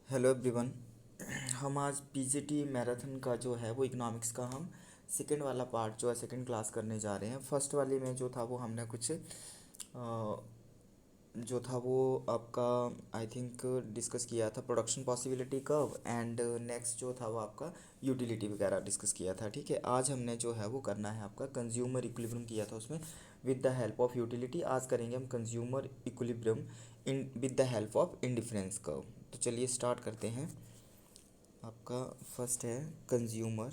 Hello everyone. हम आज PGT marathon का जो है वो इकोनॉमिक्स का हम सेकंड वाला पार्ट जो है सेकंड क्लास करने जा रहे हैं। फर्स्ट वाले में जो था वो हमने कुछ जो था वो आपका आई थिंक डिस्कस किया था production possibility curve and next जो था वो आपका यूटिलिटी वगैरह डिस्कस किया था। ठीक है, आज हमने जो है वो करना है आपका कंज्यूमर इक्विलिब्रियम किया था उसमें with the help of utility. आज करेंगे हम consumer equilibrium in with the help of indifference curve. तो चलिए स्टार्ट करते हैं। आपका फर्स्ट है consumer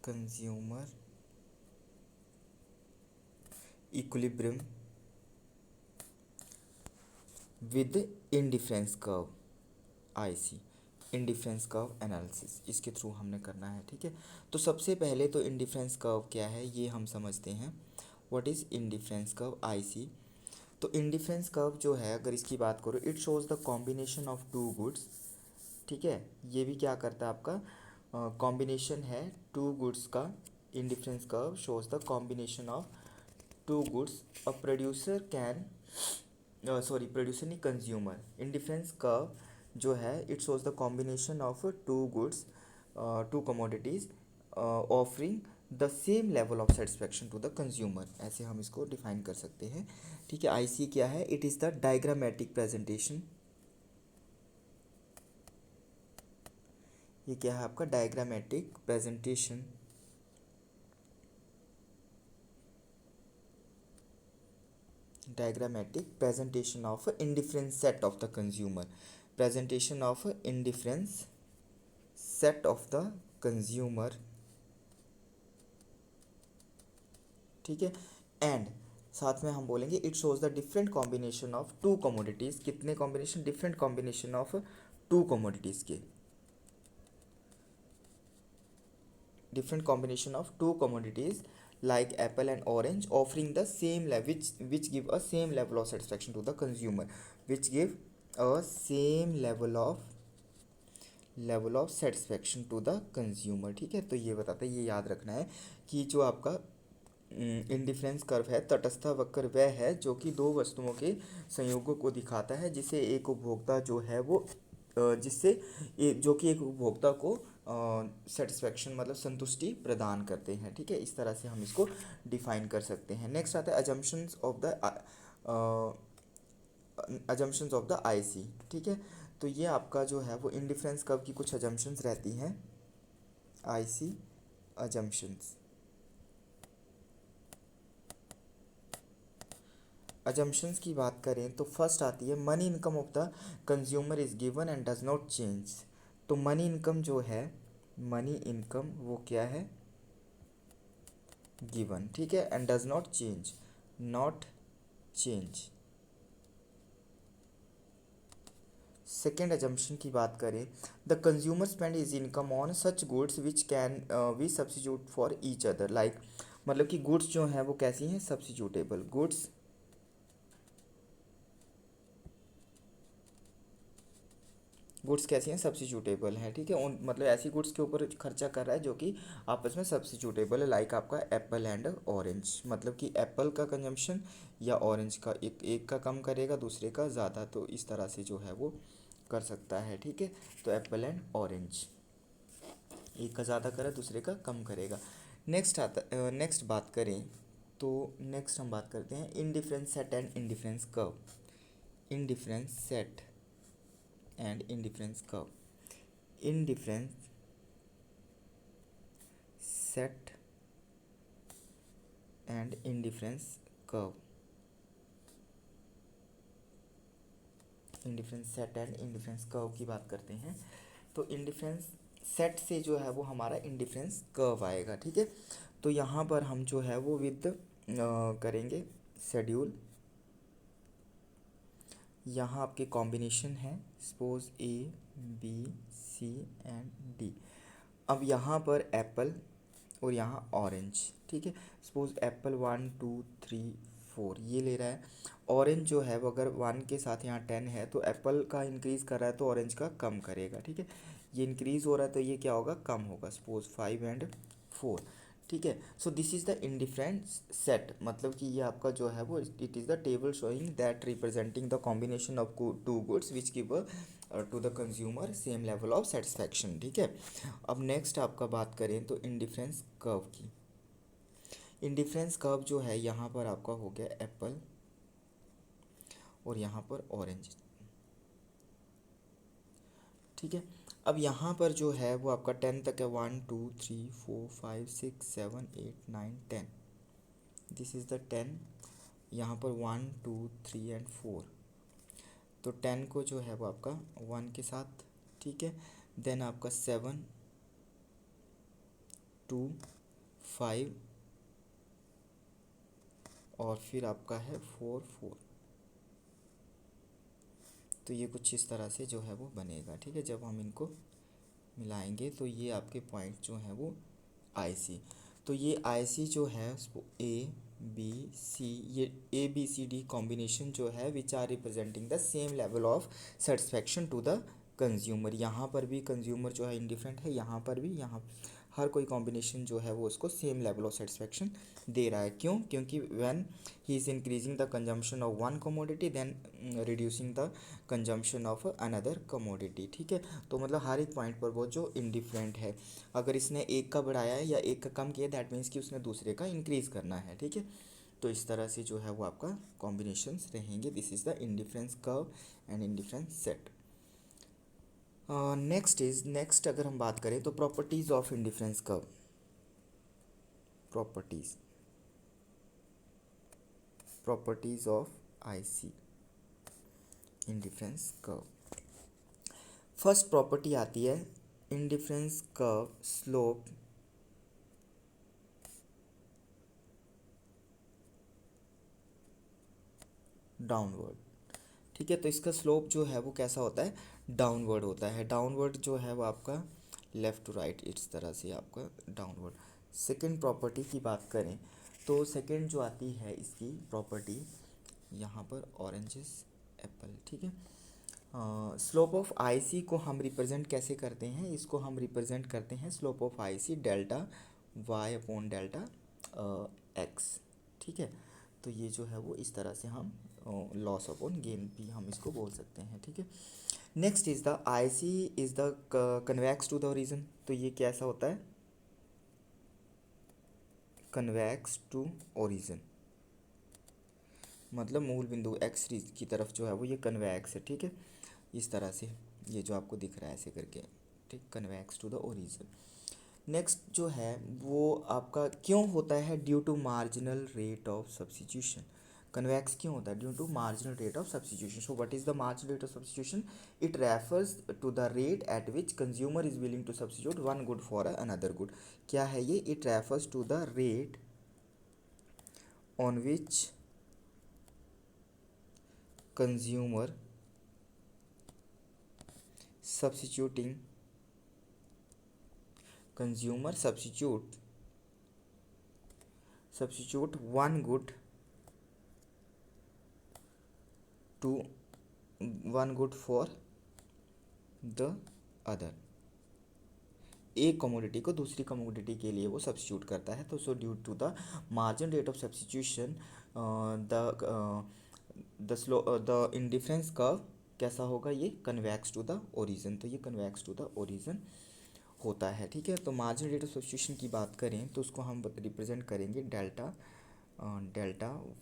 consumer equilibrium with indifference curve IC. Indifference curve analysis इसके थ्रू हमने करना है। ठीक है, तो सबसे पहले तो इंडिफरेंस कर्व क्या है ये हम समझते हैं। What is indifference curve IC? तो इंडिफरेंस कर्व जो है अगर इसकी बात करो, it shows the combination of two goods. ठीक है, ये भी क्या करता है आपका कॉम्बिनेशन है टू गुड्स का। Indifference curve shows the combination of two goods a producer can sorry producer नहीं कंज्यूमर। इंडिफरेंस कर्व जो है it shows the combination of two goods two commodities offering the same level of satisfaction to the consumer. ऐसे हम इसको define कर सकते हैं। ठीक है, आईसी क्या है? It is the diagrammatic presentation. ये क्या है आपका? Diagrammatic presentation diagrammatic presentation of a indifference set of the consumer, presentation of a indifference set of the consumer। ठीक है, एंड साथ में हम बोलेंगे it shows the different combination of two commodities. कितने combination? Different combination of two commodities के, different combination of two commodities like apple and orange offering the same level which give a same level of satisfaction to the consumer, which give a same level of satisfaction to the consumer। ठीक है, तो ये बताता है, ये याद रखना है कि जो आपका इंडिफरेंस कर्व है, तटस्थ वक्र वह है जो कि दो वस्तुओं के संयोगों को दिखाता है, जिसे एक उपभोक्ता जो है वो जिससे जो कि एक उपभोक्ता को सेटिस्फेक्शन मतलब संतुष्टि प्रदान करते हैं। ठीक है, इस तरह से हम इसको डिफाइन कर सकते हैं। नेक्स्ट आता है अजम्पशंस ऑफ द आईसी। ठीक है, तो ये आपका जो है वो इंडिफरेंस कर्व की कुछ अजम्पशंस रहती हैं। आईसी अजम्पशंस, अजम्पशंस की बात करें तो फर्स्ट आती है money income of the consumer is given and does not change. तो मनी इनकम जो है, मनी इनकम वो क्या है? गिवन। ठीक है, and does not change, not change. Second assumption की बात करें, the consumer spend is income on such goods which can we substitute for each other. Like मतलब कि गुड्स जो हैं वो कैसी हैं? सब्सिट्यूटेबल गुड्स। गुड्स कैसी हैं? सब्सिट्यूटेबल हैं। ठीक है, उन मतलब ऐसी गुड्स के ऊपर खर्चा कर रहा है जो कि आपस में सब्सिट्यूटेबल है। लाइक आपका एप्पल एंड ऑरेंज, मतलब कि एप्पल का कंजम्पशन या ऑरेंज का एक एक का कम करेगा दूसरे का ज़्यादा, तो इस तरह से जो है वो कर सकता है। ठीक है, तो एप्पल एंड ऑरेंज, एक का ज़्यादा करा दूसरे का कम करेगा। नेक्स्ट बात करें तो नेक्स्ट हम बात करते हैं indifference set and indifference curve. Indifference set and indifference curve, indifference set and indifference curve, indifference set and indifference curve की बात करते हैं। तो इंडिफरेंस सेट से जो है वो हमारा इंडिफरेंस कर्व आएगा। ठीक है, तो यहाँ पर हम जो है वो विद करेंगे शेड्यूल। यहाँ आपके कॉम्बिनेशन है, suppose A B C and D. अब यहाँ पर एप्पल और यहाँ ऑरेंज। ठीक है, सपोज एप्पल 1 2 3 4 ये ले रहा है। ऑरेंज जो है वो अगर 1 के साथ यहाँ 10 है तो एप्पल का इंक्रीज़ कर रहा है तो ऑरेंज का कम करेगा। ठीक है, ये इंक्रीज़ हो रहा है तो ये क्या होगा? कम होगा। Suppose 5 and 4। ठीक है। So this is the indifference set, मतलब कि ये आपका जो है वो it is the table showing that representing the combination of two goods which give to the consumer same level of satisfaction. ठीक है। अब नेक्स्ट आपका बात करें तो इंडिफरेंस कर्व की। इंडिफरेंस कर्व जो है यहाँ पर आपका हो गया एप्पल और यहाँ पर ऑरेंज। ठीक है। अब यहाँ पर जो है वो आपका 10 तक है, 1 2 3 4 5 6 7 8 9 10। This is the 10। यहाँ पर 1 2 3 एंड 4, तो 10 को जो है वो आपका 1 के साथ। ठीक है। देन आपका 7 2 5 और फिर आपका है 4 4। तो ये कुछ इस तरह से जो है वो बनेगा। ठीक है। जब हम इनको मिलाएंगे तो ये आपके पॉइंट जो हैं वो आईसी। तो ये आईसी जो है ए बी सी, ये A B C D combination जो है which are representing the same level of satisfaction to the consumer. यहाँ पर भी कंज्यूमर जो है इंडिफरेंट है, यहाँ पर भी, यहाँ हर कोई कॉम्बिनेशन जो है वो उसको सेम लेवल ऑफ सेटिस्फैक्शन दे रहा है। क्यों? क्योंकि when he is increasing the consumption of one commodity then reducing the consumption of another commodity. ठीक है। तो मतलब हर एक पॉइंट पर वो जो इंडिफरेंट है, अगर इसने एक का बढ़ाया है या एक का कम किया दैट मीन्स कि उसने दूसरे का इंक्रीज़ करना है। ठीक है। तो इस तरह से जो है वो आपका कॉम्बिनेशंस रहेंगे। This is the indifference curve and indifference set. Next अगर हम बात करें तो properties of indifference curve. Properties of IC indifference curve. First property आती है इंडिफरेंस कर्व स्लोप डाउनवर्ड। ठीक है। तो इसका स्लोप जो है वो कैसा होता है? डाउनवर्ड होता है। डाउनवर्ड जो है वो आपका लेफ़्ट टू राइट इस तरह से आपका डाउनवर्ड। सेकंड प्रॉपर्टी की बात करें तो सेकंड जो आती है इसकी प्रॉपर्टी यहाँ पर ऑरेंजेस एप्पल। ठीक है। स्लोप ऑफ आईसी को हम रिप्रेजेंट कैसे करते हैं? इसको हम रिप्रेजेंट करते हैं slope of IC delta Y upon delta X. ठीक है। तो ये जो है वो इस तरह से हम लॉस अपॉन गेन भी हम इसको बोल सकते हैं। ठीक है। Next is the IC is the convex to the origin. तो ये कैसा होता है? कन्वेक्स टू ओरिजिन, मतलब मूल बिंदु एक्स की तरफ जो है वो ये कन्वेक्स है। ठीक है। इस तरह से ये जो आपको दिख रहा है ऐसे करके, ठीक, convex to the origin. Next जो है वो आपका क्यों होता है? Due to marginal rate of substitution. Convex क्यों होता है? Due to marginal rate of substitution. So what is the marginal rate of substitution? It refers to the rate at which consumer is willing to substitute one good for another good. क्या है ये? It refers to the rate on which consumer substituting consumer substitute one good to one good for the other। एक commodity को दूसरी commodity के लिए वो substitute करता है। तो so due to the margin rate of substitution the indifference curve कैसा होगा? ये कन्वेक्स टू द ओरिजिन। तो ये कन्वेक्स टू द ओरिजिन होता है। ठीक है। तो मार्जिन रेट ऑफ सब्स्टिट्यूशन की बात करें तो उसको हम रिप्रेजेंट करेंगे delta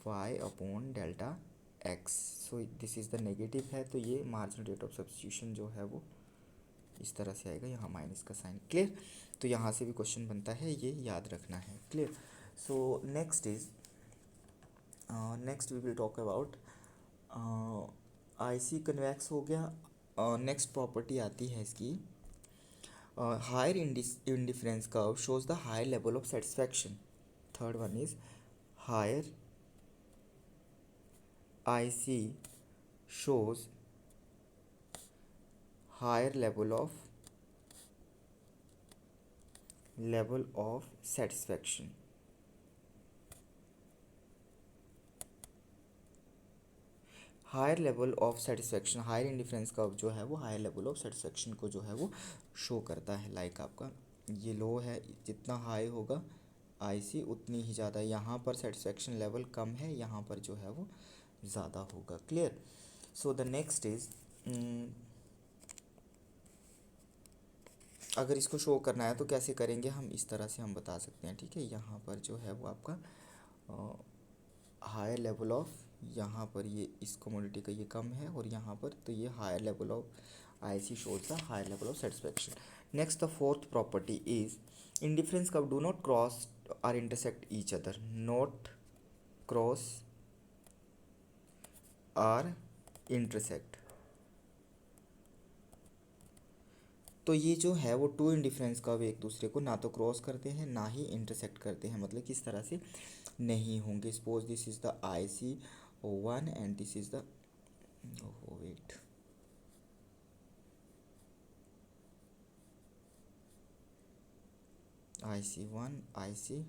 Y upon delta X. So this is the negative है, तो ये मार्जिन रेट ऑफ सब्स्टिट्यूशन जो है वो इस तरह से आएगा, यहाँ माइनस का साइन। क्लियर? तो यहाँ से भी क्वेश्चन बनता है, ये याद रखना है। Clear? So next we will talk about IC convex हो गया। नेक्स्ट प्रॉपर्टी आती है इसकी higher indifference curve shows the higher level of satisfaction. Third one is higher IC shows higher level of satisfaction. Higher level of satisfaction, higher indifference curve जो है वो higher level of satisfaction को जो है वो शो करता है। Like आपका ये लो है, जितना हाई होगा आईसी उतनी ही ज़्यादा, यहाँ पर सेटिस्फेक्शन लेवल कम है, यहाँ पर जो है वो ज़्यादा होगा। Clear. So the next is, अगर इसको शो करना है तो कैसे करेंगे हम, इस तरह से हम बता सकते हैं, ठीक है। यहाँ पर जो है वो आपका हायर लेवल ऑफ, यहाँ पर ये इस कमोडिटी का ये कम है और यहाँ पर तो ये higher level of IC shows the higher level of satisfaction. Next the fourth property is indifference curve do not cross और intersect each other, not cross और इंटरसेक्ट। तो ये जो है वो टू इंडिफरेंस कर्व एक दूसरे को ना तो क्रॉस करते हैं ना ही इंटरसेक्ट करते हैं, मतलब किस तरह से नहीं होंगे। Suppose this is the I C one and this is the, wait, I C one I C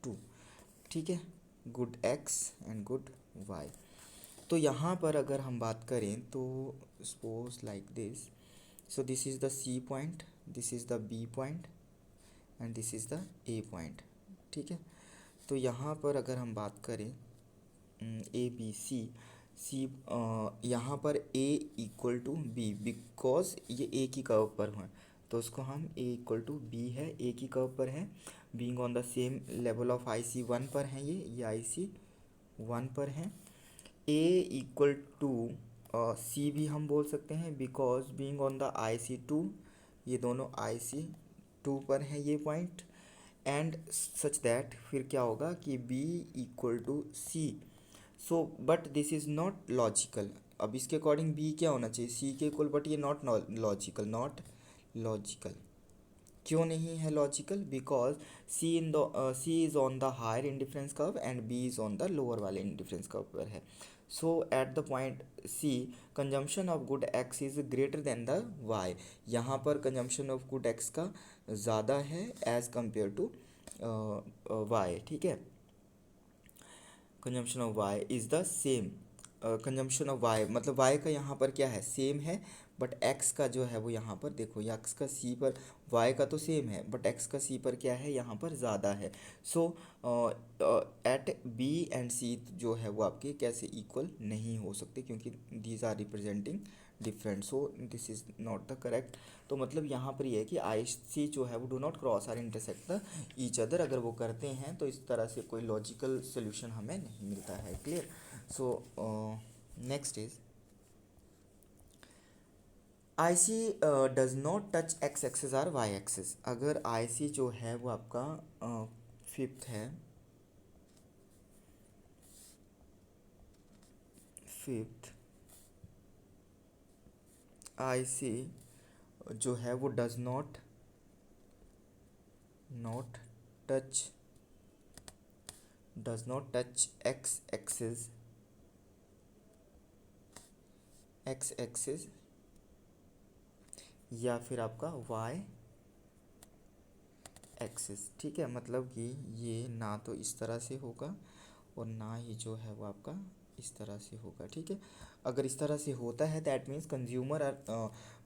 two, ठीक है, good X and good Y. तो यहाँ पर अगर हम बात करें तो suppose like this, so this is the C point, this is the B point and this is the A point, ठीक है। तो यहाँ पर अगर हम बात करें ए बी सी, सी यहाँ पर ए इक्वल टू बी, बिकॉज ये ए की कर्व पर हैं तो उसको हम ए इक्वल टू बी है, ए की कर्व पर है, being on the same level of I C one पर हैं, ये आई सी वन पर हैं। ए इक्वल टू सी भी हम बोल सकते हैं because being on the I C two, ये दोनों आई सी टू पर हैं ये पॉइंट, एंड सच दैट फिर क्या होगा कि B equal to C. So but this is not logical, अब इसके अकॉर्डिंग बी क्या होना चाहिए, सी के इक्वल, बट ये नॉट लॉजिकल, नॉट लॉजिकल। क्यों नहीं है logical, because C is on the higher indifference curve and B is on the lower वाले इंडिफरेंस कर्व पर है। So at the point C consumption of good X is greater than the Y, यहाँ पर consumption of good x का ज़्यादा है as compare to Y, ठीक है। Consumption of Y is the same, consumption of Y मतलब Y का यहाँ पर क्या है, सेम है, बट एक्स का जो है वो यहाँ पर देखो, एक्स का सी पर, वाई का तो सेम है बट एक्स का सी पर क्या है, यहाँ पर ज़्यादा है। सो एट बी एंड सी जो है वो आपके कैसे इक्वल नहीं हो सकते, क्योंकि these are representing different, so this is not the correct. तो मतलब यहाँ पर ये है कि आई सी जो है वो do not cross or intersect the each other, अगर वो करते हैं तो इस तरह से कोई लॉजिकल सोल्यूशन हमें नहीं मिलता है। Clear. So next is I C does not touch X axis or Y axis, अगर आई सी जो है वो आपका फिफ्थ है, फिफ्थ आई सी जो है वो does not not touch X axis, x axis या फिर आपका वाई एक्सिस, ठीक है। मतलब कि ये ना तो इस तरह से होगा और ना ही जो है वो आपका इस तरह से होगा, ठीक है। अगर इस तरह से होता है that means consumer are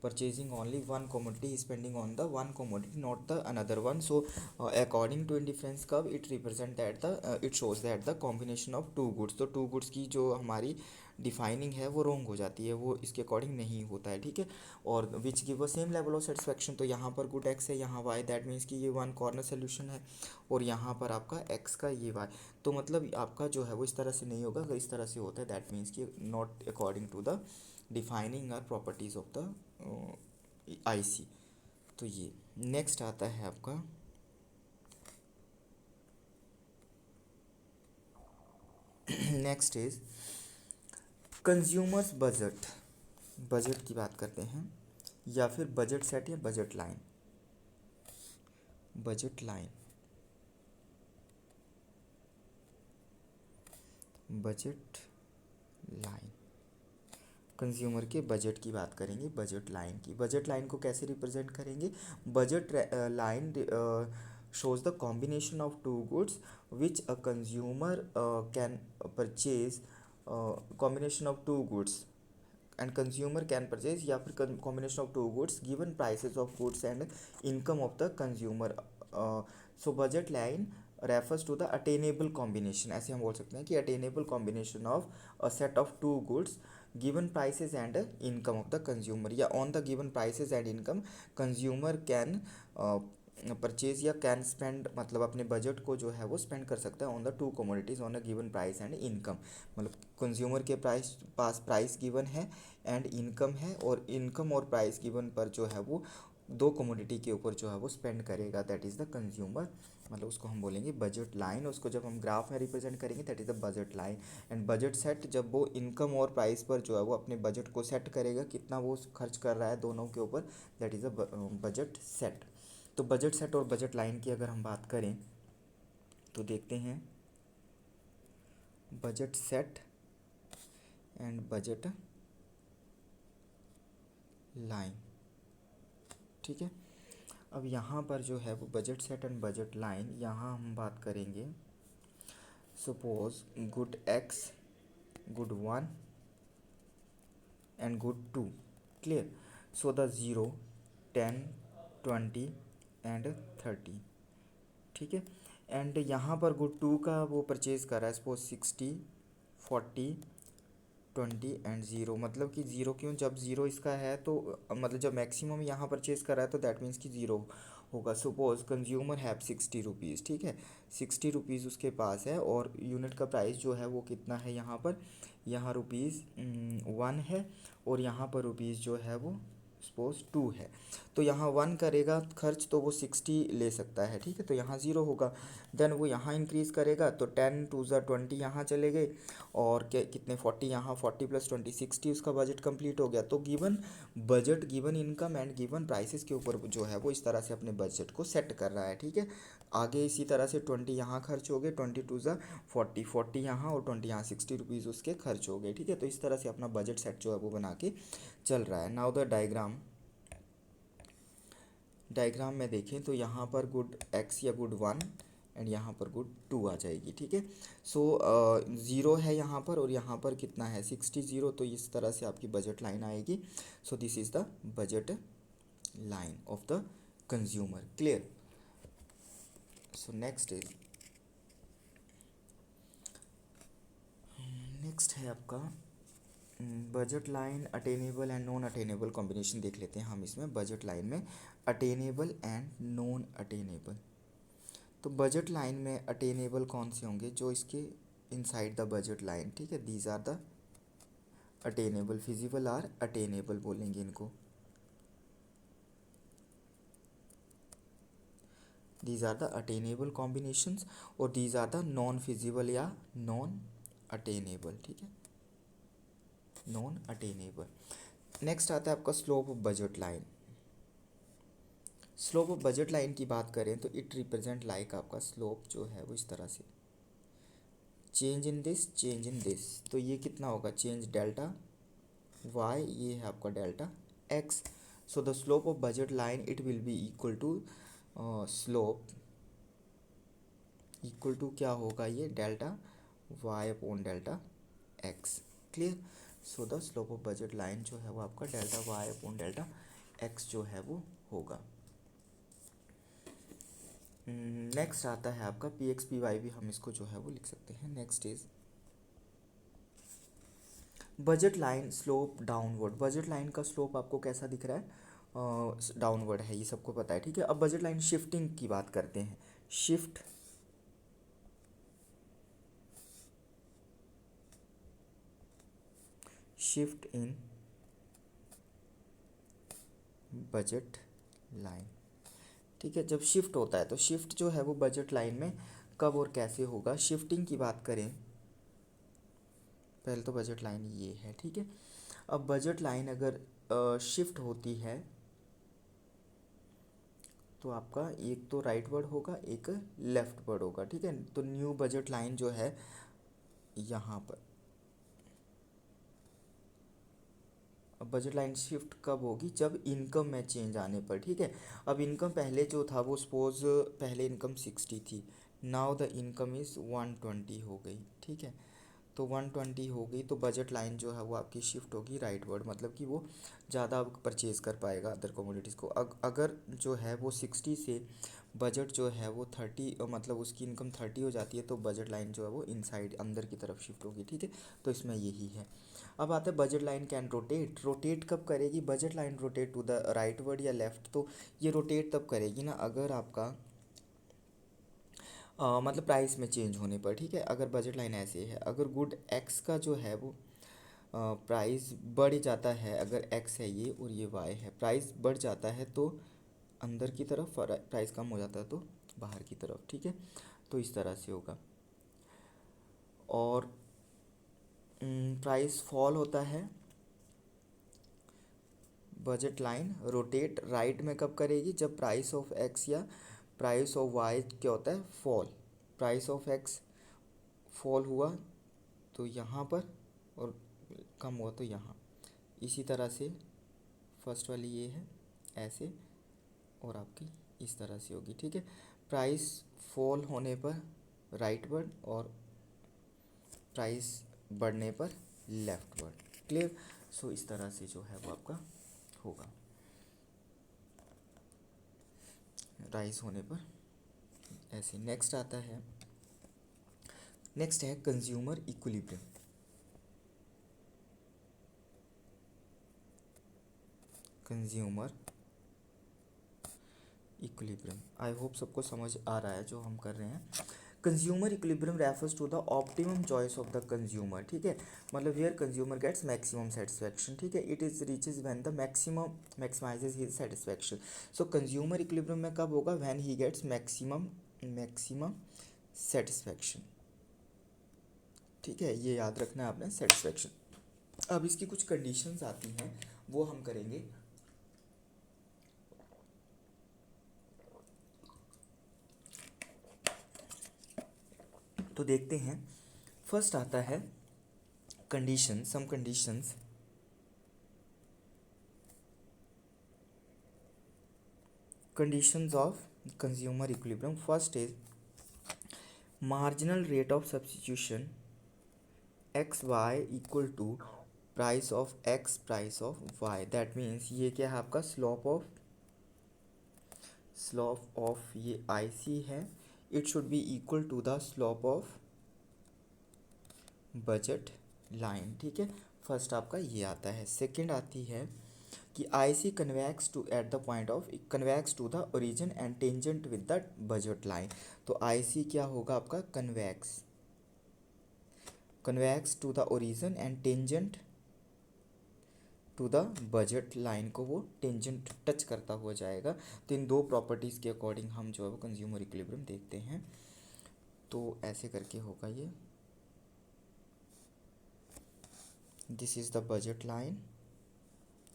purchasing only one commodity spending on the one commodity not the another one. So according to indifference curve it represent that the it shows that the combination of two goods, तो two goods की जो हमारी defining है वो wrong हो जाती है, वो इसके अकॉर्डिंग नहीं होता है, ठीक है। और which give a same level of satisfaction, तो यहाँ पर गुड एक्स है, यहाँ वाई, दैट मीन्स कि ये वन कॉर्नर सोल्यूशन है, और यहाँ पर आपका एक्स का ये वाई, तो मतलब आपका जो है वो इस तरह से नहीं होगा। अगर इस तरह से होता है दैट मीन्स कि not according to the defining or properties of the I C. तो ये नेक्स्ट आता है आपका next is consumers budget, budget की बात करते हैं, या फिर बजट सेट या budget line, budget line, budget line, consumer के बजट की बात करेंगे, बजट लाइन की। बजट लाइन को कैसे रिप्रेजेंट करेंगे, budget line shows the combination of two goods which a consumer can purchase, combination of two goods and consumer can purchase, या फिर combination of two goods given prices of goods and income of the consumer. So budget line refers to the attainable combination, ऐसे हम बोल सकते हैं कि attainable combination of a set of two goods given prices and income of the consumer, या on the given prices and income consumer can purchase या can spend, मतलब अपने बजट को जो है वो स्पेंड कर सकता है on the two commodities on a given price and income. मतलब कंज्यूमर के पास प्राइस गिवन है एंड इनकम है, और इनकम और प्राइस गिवन पर जो है वो दो कमोडिटी के ऊपर जो है वो स्पेंड करेगा, दैट इज़ द कंज्यूमर। मतलब उसको हम बोलेंगे बजट लाइन, उसको जब हम ग्राफ में रिप्रेजेंट करेंगे that is the budget line. And budget set, जब वो इनकम और प्राइस पर जो है वो अपने बजट को सेट करेगा, कितना वो खर्च कर रहा है दोनों के ऊपर, that is the budget set. तो बजट सेट और बजट लाइन की अगर हम बात करें तो देखते हैं budget set and budget line, ठीक है। अब यहाँ पर जो है वो budget set and budget line, यहाँ हम बात करेंगे suppose good x, good 1 and good 2, clear. So the 0, 10, 20 and 30, ठीक है। एंड यहाँ पर गुड 2 का वो परचेज़ कर रहा है सपोज 60, 40, 20 एंड 0, मतलब कि 0 क्यों, जब 0 इसका है तो मतलब जब मैक्सिमम यहाँ परचेज़ कर रहा है तो दैट मीन्स कि 0 होगा। सपोज कंज्यूमर हैव 60 रुपीज़, ठीक है, 60 रुपीज़ उसके पास है, और यूनिट का प्राइस जो है वो कितना है यहाँ पर, यहाँ रुपीज़ 1 है, और यहाँ पर रुपीज़ जो है वो सपोज 2 है। तो यहाँ 1 करेगा खर्च तो वो 60 ले सकता है, ठीक है, तो यहाँ 0 होगा। देन वो यहाँ इंक्रीज़ करेगा तो 10 टू ज़ा 20 यहाँ चले गए, और कितने 40 यहाँ, 40 प्लस 20 60, उसका बजट कंप्लीट हो गया। तो given budget, given income and given prices के ऊपर जो है वो इस तरह से अपने बजट को सेट कर रहा है, ठीक है। आगे इसी तरह से 20 यहाँ खर्च हो गए, 20 टू ज़ा 40, 40 यहाँ और 20 यहाँ, 60 रुपीज़ उसके खर्च हो गए, ठीक है। तो इस तरह से अपना बजट सेट जो है वो बना के चल रहा है। नाउ द डायग्राम में देखें तो यहाँ पर गुड एक्स या गुड 1 एंड यहाँ पर गुड 2 आ जाएगी, ठीक है। सो 0 है यहाँ पर, और यहाँ पर कितना है 60, 0, तो इस तरह से आपकी बजट लाइन आएगी। सो this is the budget line of the consumer, clear. So next है आपका budget line attainable and non attainable combination देख लेते हैं हम इसमें। बजट लाइन में अटेनेबल एंड नॉन अटेनेबल, तो बजट लाइन में अटेनेबल कौन से होंगे, जो इसके इनसाइड द बजट लाइन, ठीक है, these are the attainable, feasible or attainable बोलेंगे इनको, these are the attainable combinations, और these are the non feasible या नॉन अटेनेबल, ठीक है, नॉन अटेनेबल। नेक्स्ट आता है आपका slope of budget line. Slope of budget line की बात करें तो इट रिप्रेजेंट लाइक, आपका स्लोप जो है वो इस तरह से, change in this, change in this, तो ये कितना होगा, चेंज डेल्टा वाई, ये है आपका delta X. So the slope of budget line it will be equal to slope equal to क्या होगा, ये delta Y upon delta X, clear. So the slope of budget line जो है वो आपका delta Y upon delta X जो है वो होगा। नेक्स्ट आता है आपका पी एक्स पी वाई भी, हम इसको जो है वो लिख सकते हैं। Next is budget line slope downward. Budget line का स्लोप आपको कैसा दिख रहा है, डाउनवर्ड है, ये सबको पता है, ठीक है। अब बजट लाइन शिफ्टिंग की बात करते हैं। शिफ्ट इन बजट लाइन, ठीक है। जब शिफ्ट होता है तो शिफ्ट जो है वो बजट लाइन में कब और कैसे होगा। शिफ्टिंग की बात करें, पहले तो बजट लाइन ये है, ठीक है। अब बजट लाइन अगर शिफ्ट होती है तो आपका एक तो राइट वर्ड होगा, एक लेफ्ट वर्ड होगा, ठीक है। तो न्यू बजट लाइन जो है यहाँ पर, अब बजट लाइन शिफ्ट कब होगी, जब इनकम में चेंज आने पर, ठीक है। अब इनकम पहले जो था वो सपोज पहले इनकम 60 थी, नाउ द इनकम इज़ 120 हो गई, ठीक है। तो 120 हो गई तो बजट लाइन जो है वो आपकी शिफ्ट होगी राइट वर्ड, मतलब कि वो ज़्यादा परचेज़ कर पाएगा अदर कमोडिटीज़ को। अगर जो है वो 60 से बजट जो है वो 30 मतलब उसकी इनकम 30 हो जाती है तो बजट लाइन जो है वो इनसाइड अंदर की तरफ शिफ्ट होगी, ठीक है। तो इसमें यही है। अब आता है budget line can rotate. Rotate कब करेगी budget line? Rotate to the rightward या लेफ्ट। तो ये रोटेट तब करेगी ना अगर आपका मतलब प्राइस में चेंज होने पर, ठीक है। अगर बजट लाइन ऐसे है, अगर गुड एक्स का जो है वो प्राइस बढ़ जाता है, अगर एक्स है ये और ये वाई है, प्राइस बढ़ जाता है तो अंदर की तरफ, प्राइस कम हो जाता है तो बाहर की तरफ, ठीक है। तो इस तरह से होगा। और प्राइस फॉल होता है, बजट लाइन रोटेट राइट में कब करेगी? जब प्राइस ऑफ एक्स या प्राइस ऑफ वाई क्या होता है? Fall. Price of x fall हुआ तो यहाँ पर, और कम हुआ तो यहाँ। इसी तरह से फर्स्ट वाली ये है ऐसे, और आपकी इस तरह से होगी, ठीक है। प्राइस फॉल होने पर राइट वर्ड और प्राइस बढ़ने पर लेफ्ट वर्ड। क्लियर? सो इस तरह से जो है वो आपका होगा, राइज होने पर ऐसे। नेक्स्ट आता है, नेक्स्ट है consumer equilibrium. Consumer equilibrium, I hope सबको समझ आ रहा है जो हम कर रहे हैं। Consumer equilibrium refers to the optimum choice of the consumer, ठीक है। मतलब here consumer gets maximum satisfaction, ठीक है। It is reaches when the maximum maximises his satisfaction. So consumer equilibrium में कब होगा? When he gets maximum maximum satisfaction, ठीक है। ये याद रखना है आपने, सेटिस्फैक्शन। अब इसकी कुछ कंडीशंस आती हैं, वो हम करेंगे। तो देखते हैं। फर्स्ट आता है condition, some conditions. Conditions of consumer equilibrium. First is marginal rate of substitution X Y equal to price of X price of Y. That means ये क्या है आपका? स्लोप ऑफ ये आई सी है, it should be equal to the slope of budget line, ठीक है। First आपका ये आता है। सेकंड आती है कि I C convex to at the point of convex to the origin and tangent with the budget line. तो आई सी क्या होगा आपका? Convex to the origin and tangent to the budget line को वो tangent touch करता हुआ जाएगा। तो इन दो प्रॉपर्टीज़ के अकॉर्डिंग हम जो है वो कंज्यूमर इक्विलिब्रियम देखते हैं। तो ऐसे करके होगा ये, this is the budget line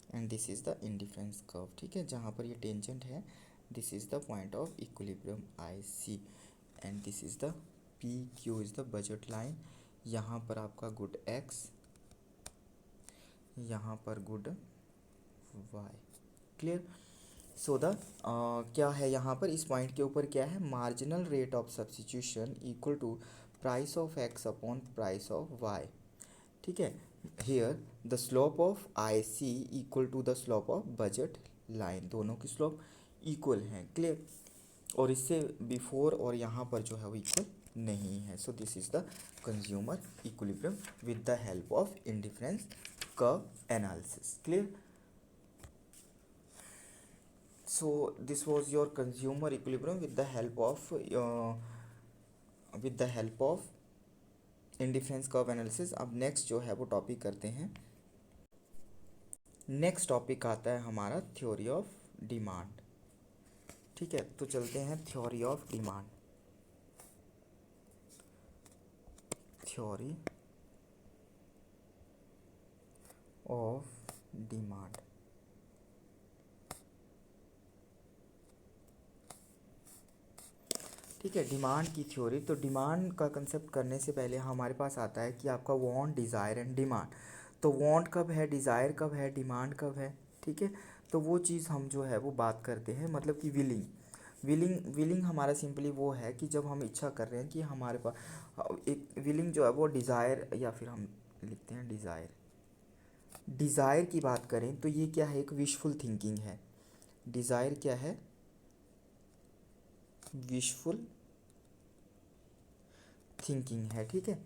and this is the indifference curve, ठीक है। जहाँ पर ये टेंजेंट है, this is the point of equilibrium I C and this is the P Q is the budget line. यहाँ पर आपका गुड एक्स, यहाँ पर good Y. Clear? So the क्या है यहाँ पर इस पॉइंट के ऊपर क्या है? Marginal rate of substitution equal to price of X upon price of Y, ठीक है। Here the slope of I C equal to the slope of budget line, दोनों की स्लोप इक्वल हैं। क्लियर? और इससे बिफोर और यहाँ पर जो है वो इक्वल नहीं है। So this is the consumer equilibrium with the help of indifference curve analysis. Clear? So this was your consumer equilibrium with the help of indifference curve analysis। अब नेक्स्ट जो है वो टॉपिक करते हैं। नेक्स्ट टॉपिक आता है हमारा theory of demand, ठीक है। तो चलते हैं theory of demand. Theory of demand, ठीक है। डिमांड की थ्योरी। तो डिमांड का कंसेप्ट करने से पहले हमारे पास आता है कि आपका वांट, डिज़ायर एंड डिमांड। तो वांट कब है, डिज़ायर कब है, डिमांड कब है, ठीक है। तो वो चीज़ हम जो है वो बात करते हैं, मतलब कि विलिंग हमारा सिंपली वो है कि जब हम इच्छा कर रहे हैं कि हमारे पास एक विलिंग जो है वो डिज़ायर, या फिर हम लिखते हैं डिज़ायर की बात करें तो ये क्या है? एक विशफुल थिंकिंग है। डिज़ायर क्या है? विशफुल थिंकिंग है, ठीक है।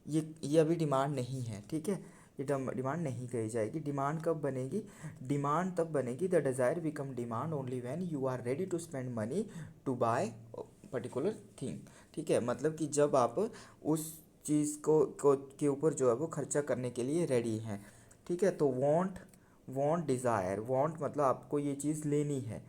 ये अभी डिमांड नहीं है, ठीक है, ये डिमांड नहीं कही जाएगी। डिमांड कब बनेगी? डिमांड तब बनेगी, the desire become demand only when you are ready to spend money to buy particular thing, ठीक है। मतलब कि जब आप उस चीज़ को के ऊपर जो है वो खर्चा करने के लिए रेडी हैं, ठीक है। तो वॉन्ट डिज़ायर, वॉन्ट मतलब आपको ये चीज़ लेनी है,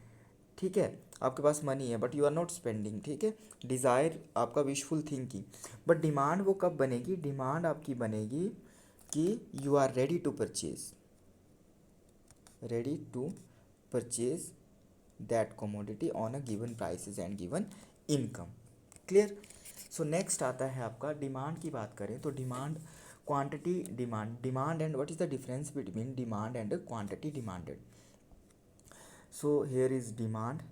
ठीक है, आपके पास मनी है but you are not spending, ठीक है। डिज़ायर आपका विशफुल थिंकिंग, बट डिमांड वो कब बनेगी? डिमांड आपकी बनेगी कि you are ready to purchase that commodity on a given prices and given income. Clear? So next आता है आपका डिमांड की बात करें तो demand quantity demand and what is the difference between demand and quantity demanded? So here is demand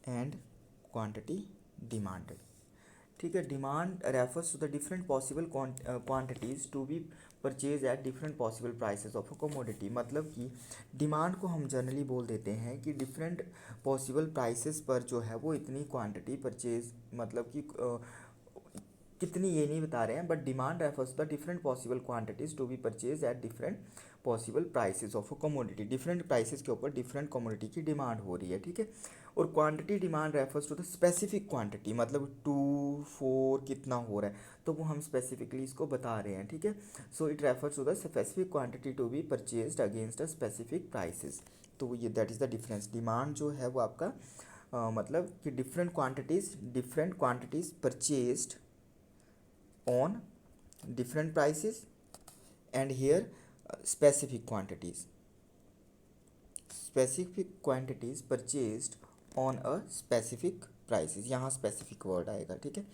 and quantity demanded, ठीक है। Demand refers to the different possible quantities to be purchase at different possible prices of a commodity. मतलब कि demand को हम generally बोल देते हैं कि डिफरेंट पॉसिबल प्राइसेस पर जो है वो इतनी क्वांटिटी परचेज, मतलब कि कितनी ये नहीं बता रहे हैं, but demand refers the different possible quantities to be purchase at different possible prices of a commodity. Different prices के ऊपर डिफरेंट कमोडिटी की डिमांड हो रही है, ठीक है। और quantity demand refers to the specific quantity, मतलब 2 4 कितना हो रहा है तो वो हम स्पेसिफिकली इसको बता रहे हैं, ठीक है। So it refers to the specific quantity to be purchased against a specific prices. तो ये that is the difference. Demand जो है वो आपका मतलब कि different quantities purchased on different prices, and here specific quantities purchased on a specific prices, यहाँ specific word आएगा, ठीक है।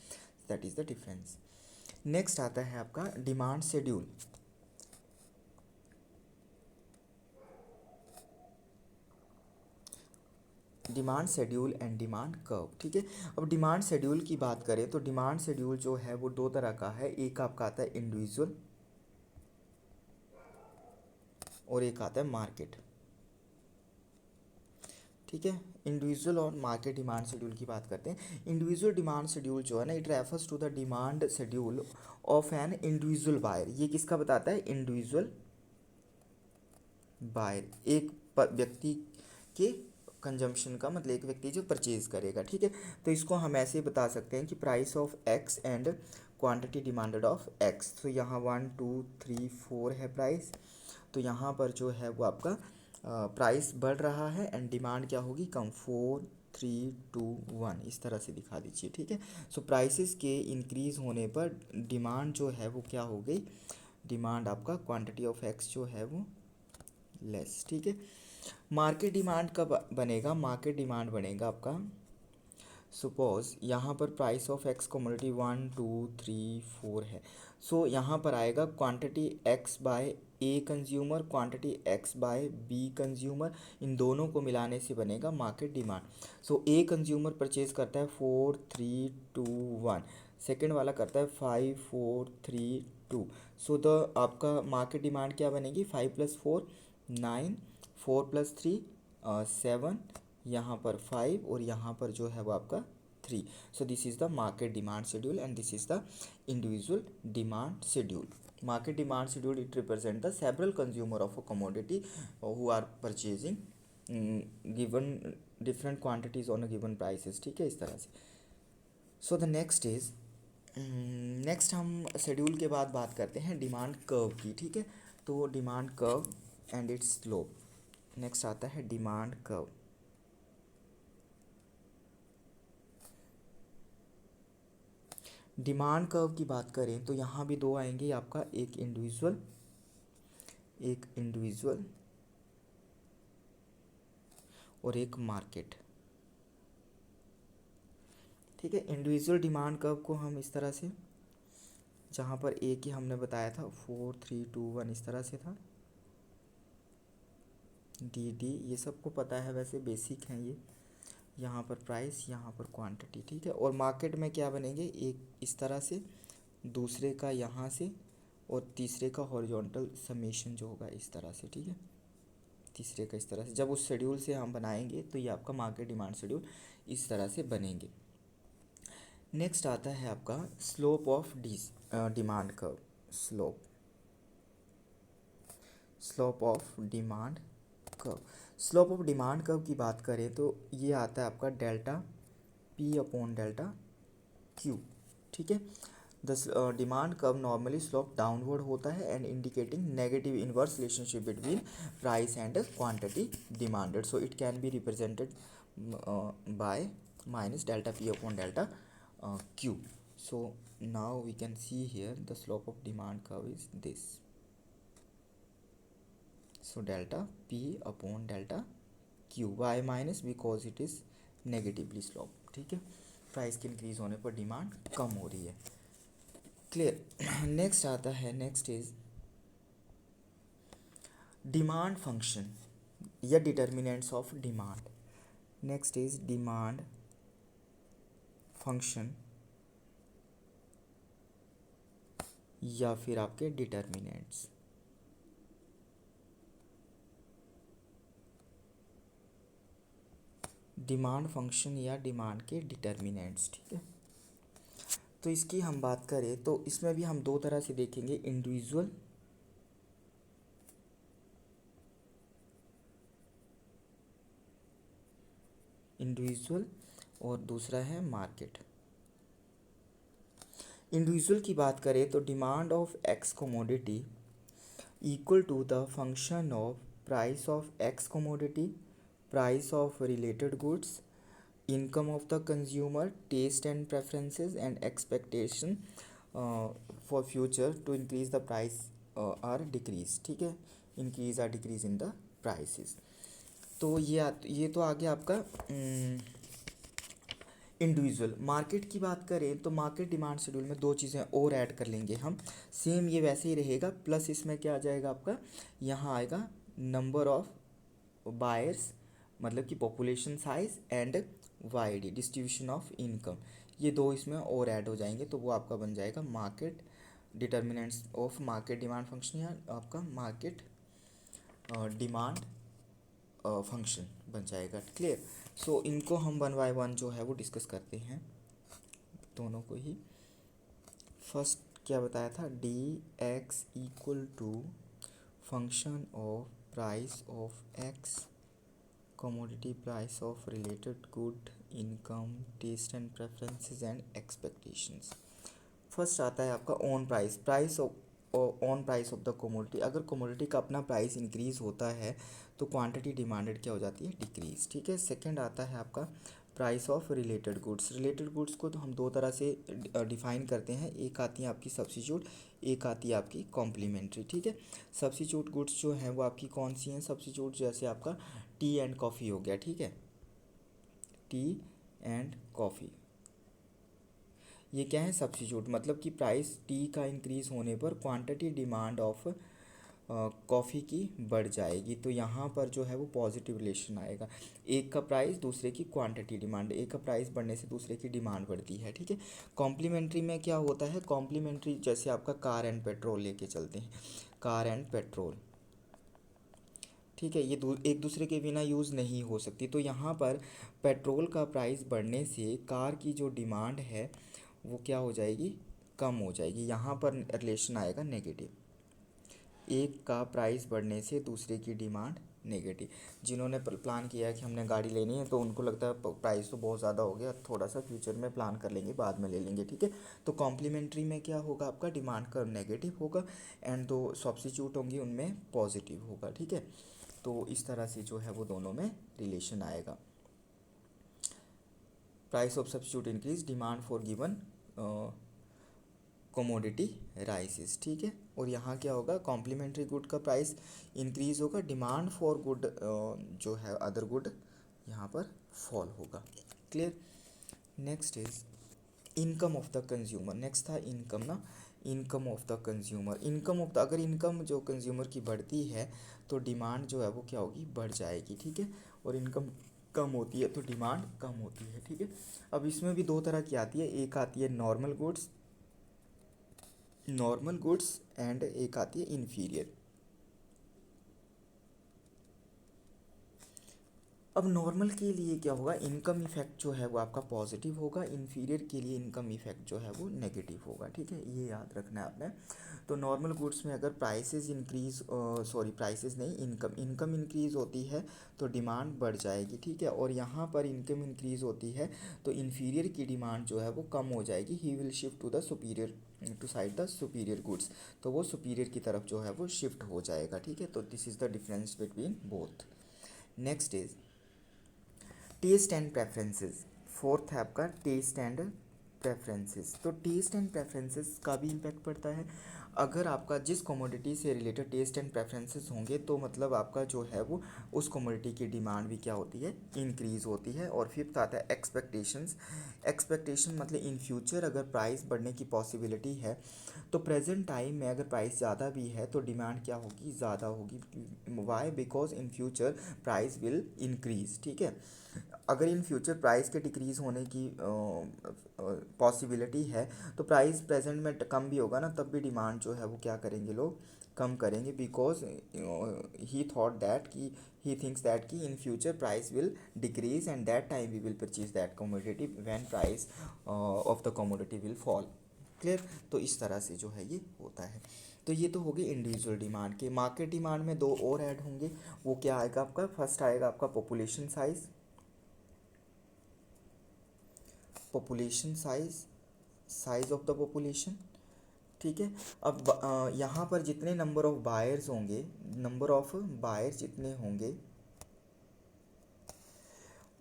that is the difference। next आता है आपका demand schedule. Demand schedule and demand curve, ठीक है। अब डिमांड शेड्यूल की बात करें तो डिमांड शेड्यूल जो है वो 2 तरह का है। एक आपका आता है इंडिविजुअल और एक आता है मार्केट, ठीक है। इंडिविजुअल और मार्केट डिमांड शेड्यूल की बात करते हैं। इंडिविजुअल डिमांड शेड्यूल जो है ना, it refers to the demand schedule of an individual buyer. ये किसका बताता है? इंडिविजुअल बायर, एक व्यक्ति के कंजम्पशन का, मतलब एक व्यक्ति जो परचेज करेगा, ठीक है। तो इसको हम ऐसे बता सकते हैं कि price of x and quantity demanded of x. तो यहाँ 1 2 3 4 है प्राइस, तो यहाँ पर जो है वो आपका प्राइस बढ़ रहा है एंड डिमांड क्या होगी? कम। 4 3 2 1 इस तरह से दिखा दीजिए, ठीक है। सो प्राइसेस के इंक्रीज होने पर डिमांड जो है वो क्या हो गई? डिमांड आपका क्वांटिटी ऑफ एक्स जो है वो लेस, ठीक है। मार्केट डिमांड कब बनेगा? मार्केट डिमांड बनेगा आपका, सपोज यहाँ पर प्राइस ऑफ एक्स कमोडिटी 1 2 3 4 है। सो यहाँ पर आएगा quantity X by A consumer, quantity X by B consumer, इन दोनों को मिलाने से बनेगा market demand. So A consumer purchase करता है 4 3 2 1, सेकेंड वाला करता है 5 4 3 2। सो द आपका मार्केट डिमांड क्या बनेगी? 5 + 4 9, 4 + 3 7, यहाँ पर 5 और यहाँ पर जो है वो आपका 3। So this is the market demand schedule and this is the individual demand schedule. Market demand schedule it represent the several consumer of a commodity who are purchasing given different quantities on a given prices, ठीक है, इस तरह से। So the next हम schedule के बाद बात करते हैं डिमांड कर्व की, ठीक है। तो demand curve and it's slope. Next आता है डिमांड कर्व। डिमांड कर्व की बात करें तो यहाँ भी 2 आएंगे आपका, एक इंडिविजुअल और एक मार्केट, ठीक है। इंडिविजुअल डिमांड कर्व को हम इस तरह से, जहाँ पर एक ही हमने बताया था 4 3 2 1 इस तरह से था, डी ये सबको पता है, वैसे बेसिक हैं ये। यहाँ पर प्राइस, यहाँ पर क्वांटिटी, ठीक है। और मार्केट में क्या बनेंगे? एक इस तरह से, दूसरे का यहाँ से, और तीसरे का हॉरिजॉन्टल समेशन जो होगा इस तरह से, ठीक है। तीसरे का इस तरह से, जब उस शेड्यूल से हम बनाएंगे तो ये आपका मार्केट डिमांड शेड्यूल इस तरह से बनेंगे। नेक्स्ट आता है आपका slope of demand curve. Slope of demand curve. Slope of demand curve की बात करें तो ये आता है आपका delta P upon delta Q, ठीक है। The demand curve normally slope downward होता है and indicating negative inverse relationship between price and quantity demanded, so it can be represented by minus delta p upon delta q. So now we can see here the slope of demand curve is this. So delta p upon delta q, y minus because it is negatively slope, ठीक है। Price के increase होने पर demand कम हो रही है, clear. Next आता है, नेक्स्ट इज डिमांड फंक्शन या determinants of demand. Next is demand function या फिर आपके डिटर्मिनेंट्स। डिमांड फंक्शन या डिमांड के डिटर्मिनेंट्स, ठीक है। तो इसकी हम बात करें तो इसमें भी हम दो तरह से देखेंगे, इंडिविजुअल और दूसरा है मार्केट। इंडिविजुअल की बात करें तो demand of X commodity equal to the function of price of X commodity, price of related goods, income of the consumer, taste and preferences and expectation for future to increase the price or decrease, ठीक है, increase or decrease in the prices। तो ये तो आ गया आपका individual. Market की बात करें तो मार्केट डिमांड शेड्यूल में दो चीज़ें और ऐड कर लेंगे हम, सेम ये वैसे ही रहेगा, प्लस इसमें क्या आ जाएगा आपका, यहाँ आएगा नंबर ऑफ बायर्स मतलब कि population size and wide distribution of income, ये दो इसमें और ऐड हो जाएंगे, तो वो आपका बन जाएगा market determinants of market demand function या आपका मार्केट डिमांड फंक्शन बन जाएगा, क्लियर। सो इनको हम वन बाय वन जो है वो डिस्कस करते हैं दोनों को ही। फर्स्ट क्या बताया था, D X equal to function of price of X, commodity price of related good, income, taste and preferences and expectations। First आता है आपका on price, on price of the commodity. अगर कमोडिटी का अपना प्राइस इंक्रीज होता है तो quantity demanded क्या हो जाती है, डिक्रीज, ठीक है। सेकंड आता है आपका price of related goods. Related goods को तो हम दो तरह से डिफाइन करते हैं, एक आती है आपकी सब्स्टिट्यूट, एक आती है आपकी कॉम्प्लीमेंट्री, ठीक है। सब्स्टिट्यूट गुड्स जो हैं वो आपकी कौन सी हैं, सब्स्टिट्यूट जैसे आपका टी एंड कॉफ़ी हो गया, ठीक है, टी एंड कॉफ़ी, ये क्या है, सब्स्टिट्यूट, मतलब कि प्राइस टी का इंक्रीज होने पर क्वांटिटी डिमांड ऑफ कॉफ़ी की बढ़ जाएगी, तो यहाँ पर जो है वो पॉजिटिव रिलेशन आएगा, एक का प्राइस दूसरे की क्वांटिटी डिमांड, एक का प्राइस बढ़ने से दूसरे की डिमांड बढ़ती है, ठीक है। कॉम्प्लीमेंट्री में क्या होता है, कॉम्प्लीमेंट्री जैसे आपका कार एंड पेट्रोल लेके चलते हैं, कार एंड पेट्रोल, ठीक है, ये एक दूसरे के बिना यूज़ नहीं हो सकती, तो यहाँ पर पेट्रोल का प्राइस बढ़ने से कार की जो डिमांड है वो क्या हो जाएगी, कम हो जाएगी, यहाँ पर रिलेशन आएगा नेगेटिव, एक का प्राइस बढ़ने से दूसरे की डिमांड नेगेटिव। जिन्होंने प्लान किया है कि हमने गाड़ी लेनी है तो उनको लगता है प्राइस तो बहुत ज़्यादा हो गया, थोड़ा सा फ्यूचर में प्लान कर लेंगे, बाद में ले लेंगे, ठीक है। तो कॉम्प्लीमेंट्री में क्या होगा, आपका डिमांड कर्व नेगेटिव होगा एंड दो सब्स्टिट्यूट होंगी उनमें पॉजिटिव होगा, ठीक है। तो इस तरह से जो है वो दोनों में रिलेशन आएगा। Price of substitute increase, demand for given commodity राइसेस, ठीक है। और यहाँ क्या होगा, कॉम्प्लीमेंट्री गुड का प्राइस इंक्रीज होगा, डिमांड फॉर गुड जो है अदर गुड यहाँ पर फॉल होगा, clear. Next is income of the consumer. Next था इनकम ना, income of the consumer, income of the, अगर इनकम जो कंज्यूमर की बढ़ती है तो डिमांड जो है वो क्या होगी, बढ़ जाएगी, ठीक है। और इनकम कम होती है तो डिमांड कम होती है, ठीक है। अब इसमें भी दो तरह की आती है, एक आती है नॉर्मल गुड्स एंड एक आती है इन्फीरियर। अब नॉर्मल के लिए क्या होगा, इनकम इफेक्ट जो है वो आपका पॉजिटिव होगा, इन्फीरियर के लिए इनकम इफेक्ट जो है वो नेगेटिव होगा, ठीक है, ये याद रखना है आपने। तो नॉर्मल गुड्स में अगर प्राइसेस इंक्रीज, सॉरी प्राइसेस नहीं, इनकम इंक्रीज होती है तो डिमांड बढ़ जाएगी, ठीक है, और यहाँ पर इनकम इंक्रीज होती है तो इन्फीरियर की डिमांड जो है वो कम हो जाएगी, he will shift to the superior, to side the superior goods, तो वो सुपीरियर की तरफ जो है वो शिफ्ट हो जाएगा, ठीक है। तो this is the difference between both. Next is taste and preferences. Fourth है आपका टेस्ट एंड प्रेफरेंसेस। तो टेस्ट एंड प्रेफरेंसेस का भी इम्पैक्ट पड़ता है। अगर आपका जिस कमोडिटी से रिलेटेड टेस्ट एंड प्रेफरेंसेस होंगे तो मतलब आपका जो है वो उस कमोडिटी की डिमांड भी क्या होती है, इंक्रीज़ होती है। और फिफ्थ आता है एक्सपेक्टेशंस। एक्सपेक्टेशन मतलब इन फ्यूचर अगर प्राइस बढ़ने की पॉसिबिलिटी है तो प्रेजेंट टाइम में अगर प्राइस ज़्यादा भी है तो डिमांड क्या होगी, ज़्यादा होगी। Why? Because in future price will increase, ठीक है। अगर इन फ्यूचर प्राइस के डिक्रीज होने की पॉसिबिलिटी है तो प्राइस प्रेजेंट में कम भी होगा ना, तब भी डिमांड जो है वो क्या करेंगे लोग, कम करेंगे। बिकॉज ही थॉट दैट कि ही थिंक्स दैट कि in future price will decrease and that time we will purchase that commodity when price of the commodity will fall. Clear? तो इस तरह से जो है ये होता है। तो ये तो हो गई इंडिविजुअल डिमांड के। मार्केट डिमांड में दो और ऐड होंगे, वो क्या आएगा आपका, फर्स्ट आएगा आपका population size, population size, size of the population, ठीक है। अब यहाँ पर जितने नंबर ऑफ बायर्स होंगे, नंबर ऑफ बायर्स जितने होंगे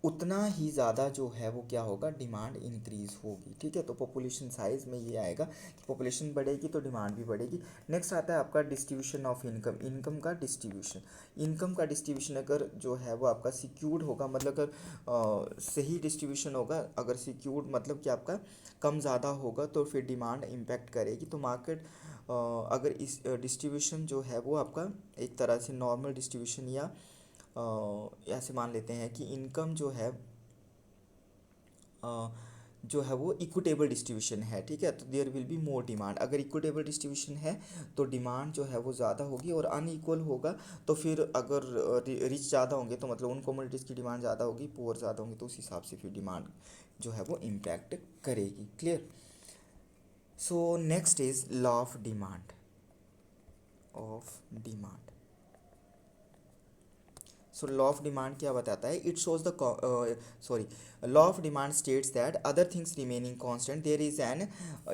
उतना ही ज़्यादा जो है वो क्या होगा, डिमांड इंक्रीज़ होगी, ठीक है। तो पॉपुलेशन साइज़ में ये आएगा कि पॉपुलेशन बढ़ेगी तो डिमांड भी बढ़ेगी। नेक्स्ट आता है आपका डिस्ट्रीब्यूशन ऑफ इनकम, इनकम का डिस्ट्रीब्यूशन। इनकम का डिस्ट्रीब्यूशन अगर जो है वो आपका सिक्योर्ड होगा, मतलब अगर सही डिस्ट्रीब्यूशन होगा, अगर सिक्योर्ड मतलब कि आपका कम ज़्यादा होगा तो फिर डिमांड इम्पैक्ट करेगी। तो मार्केट अगर इस डिस्ट्रीब्यूशन जो है वो आपका एक तरह से नॉर्मल डिस्ट्रीब्यूशन या ऐसे मान लेते हैं कि इनकम जो है जो है वो इक्विटेबल डिस्ट्रीब्यूशन है, ठीक है। तो there will be more demand. अगर इक्विटेबल डिस्ट्रीब्यूशन है तो डिमांड जो है वो ज़्यादा होगी, और अनइक्वल होगा तो फिर अगर रिच ज़्यादा होंगे तो मतलब उन कम्युनिटीज़ की डिमांड ज़्यादा होगी, पुअर ज़्यादा होंगे तो उस हिसाब से फिर डिमांड जो है वो इम्पैक्ट करेगी। Clear? So next is law of demand, of demand. So law of demand क्या बताता है, it shows the sorry, law of demand states that other things remaining constant there is an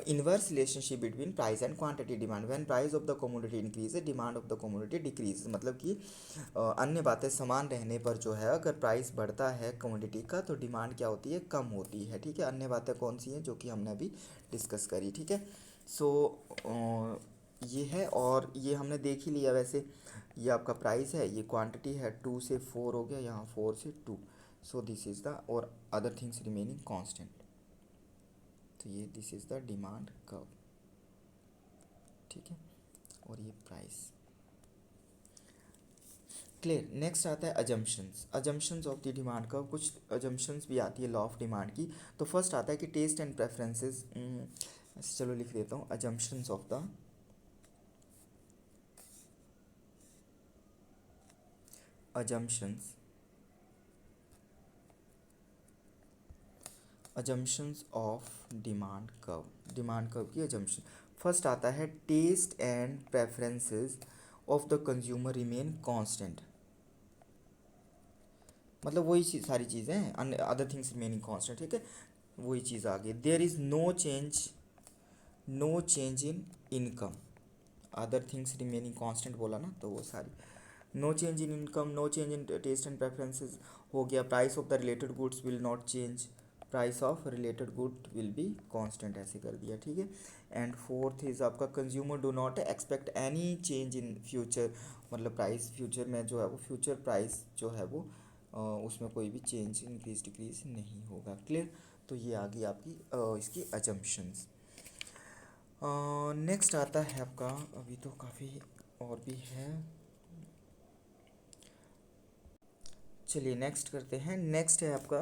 inverse relationship between price and quantity demand. When price of the commodity increase demand of the commodity decrease. मतलब कि अन्य बातें समान रहने पर जो है अगर प्राइस बढ़ता है कमोडिटी का तो डिमांड क्या होती है, कम होती है, ठीक है। अन्य बातें कौन सी हैं जो कि हमने अभी डिस्कस करी, ठीक है। सो ये है, और ये हमने देख ही लिया वैसे। ये आपका प्राइस है, ये क्वांटिटी है, 2 से 4 हो गया, यहाँ 4 से 2। सो दिस इज़ द, और अदर थिंग्स रिमेनिंग कांस्टेंट। तो ये this is the demand curve, ठीक है, और ये प्राइस। क्लियर? नेक्स्ट आता है assumptions, assumptions of the demand curve. कुछ अजम्पशंस भी आती है लॉ ऑफ डिमांड की। तो फर्स्ट आता है कि टेस्ट एंड प्रेफरेंसेस, चलो लिख देता हूँ, assumptions of the, assumptions, assumptions of demand curve, demand curve की अजम्पशन। फर्स्ट आता है taste and preferences of the consumer remain constant. मतलब वही चीज, सारी चीज़ें हैं, अदर थिंग्स रिमेनिंग कांस्टेंट, ठीक है, वही चीज़ आ गई। There is no change, no change in income, other things remaining constant बोला ना, तो वो सारी। No change in income, no change in taste and preferences हो गया। Price of the related goods will not change, price of related good will be constant, ऐसे कर दिया, ठीक है। एंड फोर्थ इज आपका consumer do not expect any change in future. मतलब price future में जो है वो फ्यूचर प्राइस जो है वो उसमें कोई भी चेंज, इंक्रीज डिक्रीज नहीं होगा। क्लियर? तो ये आ गई आपकी इसकी अजम्पशंस। नेक्स्ट आता है आपका, अभी तो काफ़ी और भी है, चलिए नेक्स्ट करते हैं। नेक्स्ट है आपका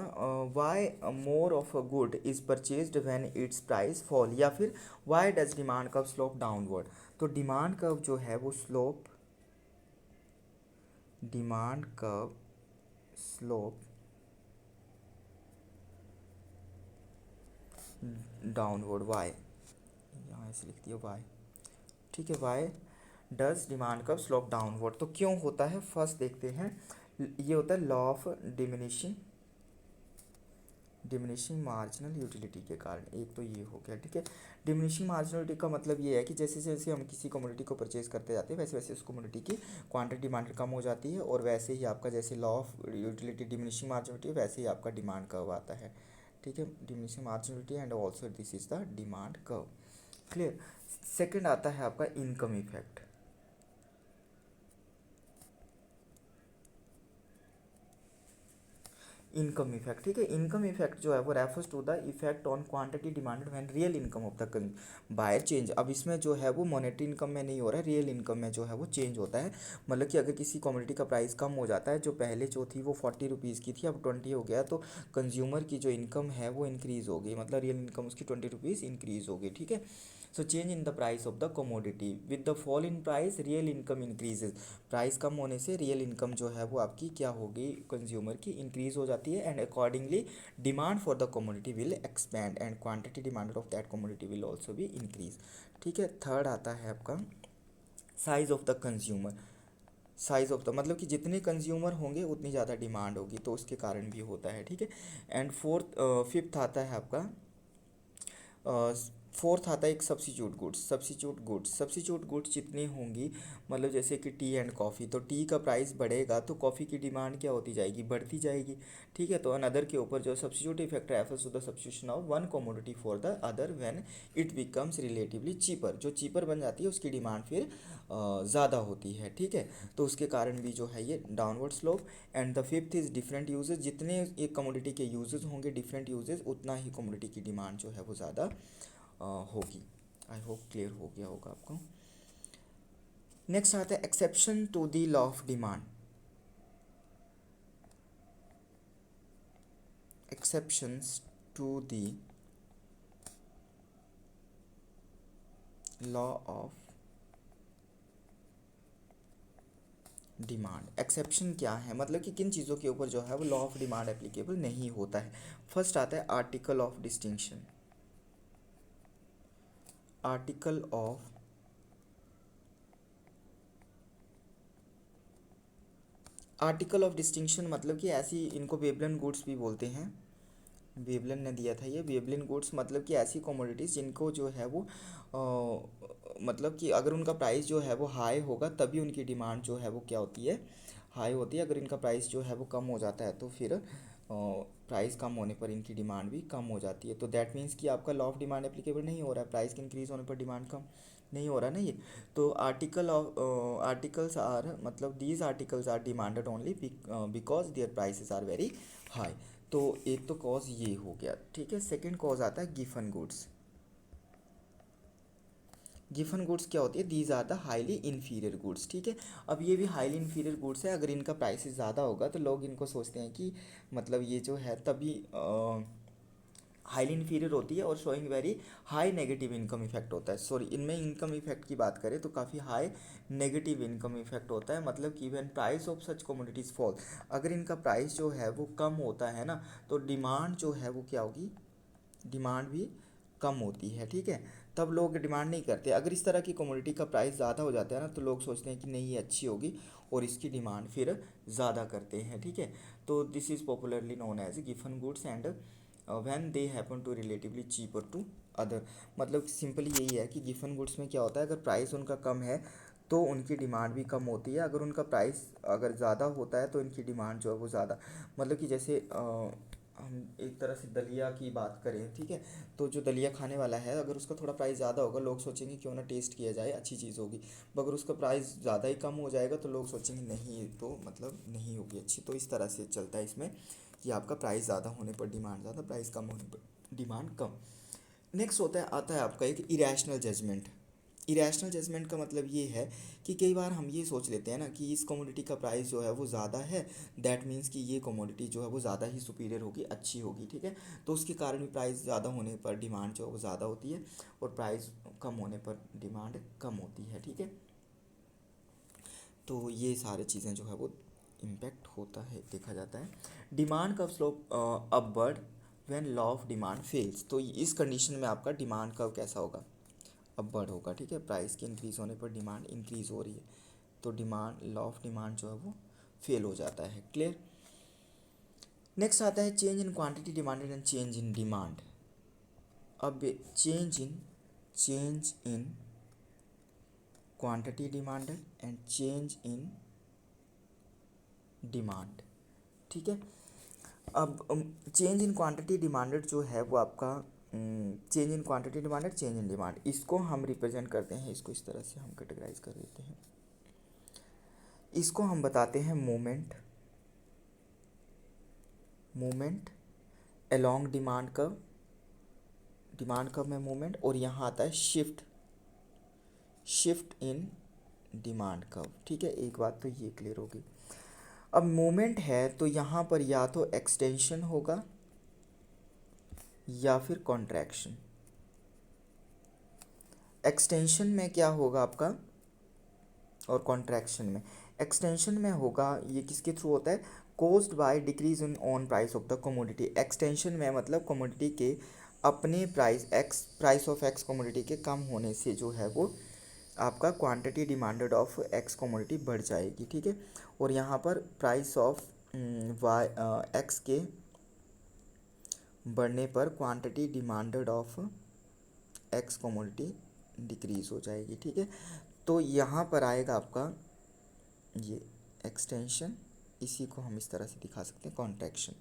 why more of a good is purchased when its price fall, या फिर why does demand curve slope downward. तो डिमांड कर्व जो है वो slope, demand curve slope downward, why, यहाँ ऐसे लिख दिया वाई, ठीक है। Why does demand curve slope downward, तो क्यों होता है फर्स्ट देखते हैं। ये होता है law of diminishing marginal utility के कारण, एक तो ये हो गया, ठीक है। डिमिनिशिंग मार्जिनल यूटिलिटी का मतलब ये है कि जैसे जैसे हम किसी कमोडिटी को परचेज करते जाते हैं वैसे वैसे उस कमोडिटी की क्वांटिटी डिमांड कम हो जाती है, और वैसे ही आपका जैसे law of utility diminishing marginality वैसे ही आपका डिमांड कर्व आता है, ठीक है। Diminishing marginality and also this is the demand curve, clear. Second आता है आपका इनकम इफेक्ट। इनकम इफेक्ट, ठीक है। इनकम इफेक्ट जो है वो refers to the effect on quantity demanded when real income of the buyer change. अब इसमें जो है वो मॉनेटरी इनकम में नहीं हो रहा है, रियल इनकम में जो है वो चेंज होता है। मतलब कि अगर किसी कमोडिटी का प्राइस कम हो जाता है, जो पहले जो थी वो 40 रुपीज़ की थी अब 20 हो गया, तो कंज्यूमर की जो इनकम है वो इंक्रीज़ हो गई, मतलब रियल इनकम उसकी 20 रुपीज़ इंक्रीज़ हो गई, ठीक है। So change in the price of the commodity with the fall in price real income increases. Price कम होने से रियल इनकम जो है वो आपकी क्या होगी, कंज्यूमर की इंक्रीज हो जाती है, and accordingly demand for the commodity will expand and quantity demanded of that commodity will also भी इंक्रीज, ठीक है। थर्ड आता है आपका size of the consumer. Size of the मतलब कि जितने कंज्यूमर होंगे उतनी ज़्यादा डिमांड होगी, तो उसके कारण भी होता है, ठीक है। एंड फिफ्थ आता है आपका फोर्थ आता है एक सब्सिट्यूट गुड्स। सब्सिट्यूट गुड्स जितनी होंगी, मतलब जैसे कि टी एंड कॉफ़ी, तो टी का प्राइस बढ़ेगा तो कॉफ़ी की डिमांड क्या होती जाएगी, बढ़ती जाएगी, ठीक है। तो अनदर के ऊपर जो substitute effect refers to the substitution of one commodity for the other when it becomes relatively cheaper. जो चीपर बन जाती है उसकी डिमांड फिर ज़्यादा होती है, ठीक है। तो उसके कारण भी जो है ये downward slope. And the fifth is different uses. जितने एक कमोडिटी के यूजेस होंगे, डिफरेंट यूजेस, उतना ही कमोडिटी की डिमांड जो है वो ज़्यादा होगी। आई होप क्लियर हो गया होगा आपको। नेक्स्ट आता है exception to the law of demand. Exceptions to the law of demand. Exception क्या है, मतलब कि किन चीज़ों के ऊपर जो है वो लॉ ऑफ डिमांड एप्लीकेबल नहीं होता है। फर्स्ट आता है article of distinction. Article of distinction मतलब कि ऐसी, इनको वेबलन गुड्स भी बोलते हैं। वेबलन ने दिया था ये। वेबलन गुड्स मतलब कि ऐसी कमोडिटीज़ जिनको जो है वो मतलब कि अगर उनका प्राइस जो है वो हाई होगा तभी उनकी डिमांड जो है वो क्या होती है, हाई होती है। अगर इनका प्राइस जो है वो कम हो जाता है तो फिर प्राइस कम होने पर इनकी डिमांड भी कम हो जाती है। तो दैट मीन्स कि आपका लॉ ऑफ डिमांड एप्लीकेबल नहीं हो रहा है, प्राइस के इंक्रीज होने पर डिमांड कम नहीं हो रहा ना ये। तो आर्टिकल्स आर, मतलब these articles are demanded only because their prices are very high. तो एक तो कॉज ये हो गया, ठीक है। सेकंड कॉज आता है गिफन गुड्स। गिफन गुड्स क्या होती है, these are the highly inferior goods, ठीक है। अब ये भी हाईली इन्फीरियर गुड्स है, अगर इनका प्राइसेस ज़्यादा होगा तो लोग इनको सोचते हैं कि मतलब ये जो है तभी हाईली इन्फीरियर होती है, और showing very high negative income effect होता है। सॉरी, इनमें इनकम इफेक्ट की बात करें तो काफ़ी हाई नेगेटिव इनकम इफेक्ट होता है। मतलब कि when price of such commodities fall, अगर इनका प्राइस जो है वो कम होता है ना, तो डिमांड जो है वो क्या होगी, डिमांड भी कम होती है, ठीक है। तब लोग डिमांड नहीं करते। अगर इस तरह की कमोडिटी का प्राइस ज़्यादा हो जाता है ना, तो लोग सोचते हैं कि नहीं ये अच्छी होगी, और इसकी डिमांड फिर ज़्यादा करते हैं, ठीक है। तो this is popularly known as Giffen goods and when they happen to relatively cheaper to other. मतलब सिंपली यही है कि गिफन गुड्स में क्या होता है, अगर प्राइस उनका कम है तो उनकी डिमांड भी कम होती है, अगर उनका प्राइस अगर ज़्यादा होता है तो इनकी डिमांड जो है वो ज़्यादा। मतलब कि जैसे हम एक तरह से दलिया की बात करें, ठीक है। तो जो दलिया खाने वाला है, अगर उसका थोड़ा प्राइस ज़्यादा होगा, लोग सोचेंगे क्यों ना टेस्ट किया जाए, अच्छी चीज़ होगी। मगर उसका प्राइस ज़्यादा ही कम हो जाएगा तो लोग सोचेंगे नहीं ये तो मतलब नहीं होगी अच्छी। तो इस तरह से चलता है इसमें कि आपका प्राइस ज़्यादा होने पर डिमांड ज़्यादा, प्राइस कम होने पर डिमांड कम। नेक्स्ट आता है आपका एक इरेशनल जजमेंट। इरेशनल जजमेंट का मतलब ये है कि कई बार हम ये सोच लेते हैं ना कि इस कमोडिटी का प्राइस जो है वो ज़्यादा है, दैट मीन्स कि ये कमोडिटी जो है वो ज़्यादा ही सुपीरियर होगी, अच्छी होगी, ठीक है। तो उसके कारण भी प्राइस ज़्यादा होने पर डिमांड जो है वो ज़्यादा होती है, और प्राइस कम होने पर डिमांड कम होती है, ठीक है। तो ये सारी चीज़ें जो है वो इम्पेक्ट होता है, देखा जाता है। डिमांड का slope upward when law of demand fails, तो इस कंडीशन में आपका डिमांड कर्व कैसा होगा, अपवर्ड होगा, ठीक है। प्राइस के इंक्रीज़ होने पर डिमांड इंक्रीज़ हो रही है, तो डिमांड, लॉ ऑफ डिमांड जो है वो फेल हो जाता है। क्लियर। नेक्स्ट आता है change in quantity demanded and change in demand. अब change in quantity demanded and change in demand, ठीक है। अब चेंज इन क्वांटिटी डिमांडेड जो है वो आपका change in quantity demanded, change in demand, इसको हम रिप्रेजेंट करते हैं, इसको इस तरह से हम कैटेगराइज कर देते हैं। इसको हम बताते हैं मूवमेंट अलोंग डिमांड कर्व में मूवमेंट, और यहाँ आता है शिफ्ट इन डिमांड कर्व, ठीक है। एक बात तो ये क्लियर होगी। अब मूवमेंट है तो यहाँ पर या तो एक्सटेंशन होगा या फिर कॉन्ट्रैक्शन। एक्सटेंशन में क्या होगा आपका, और कॉन्ट्रैक्शन में, एक्सटेंशन में होगा, ये किसके थ्रू होता है, caused by decrease in on price of the commodity. Extension में मतलब कमोडिटी के अपने प्राइस ऑफ एक्स कमोडिटी के कम होने से जो है वो आपका quantity demanded of X commodity बढ़ जाएगी, ठीक है। और यहाँ पर प्राइस ऑफ वाई एक्स के बढ़ने पर quantity demanded of X commodity decrease हो जाएगी, ठीक है। तो यहाँ पर आएगा आपका ये एक्सटेंशन, इसी को हम इस तरह से दिखा सकते हैं कॉन्ट्रैक्शन।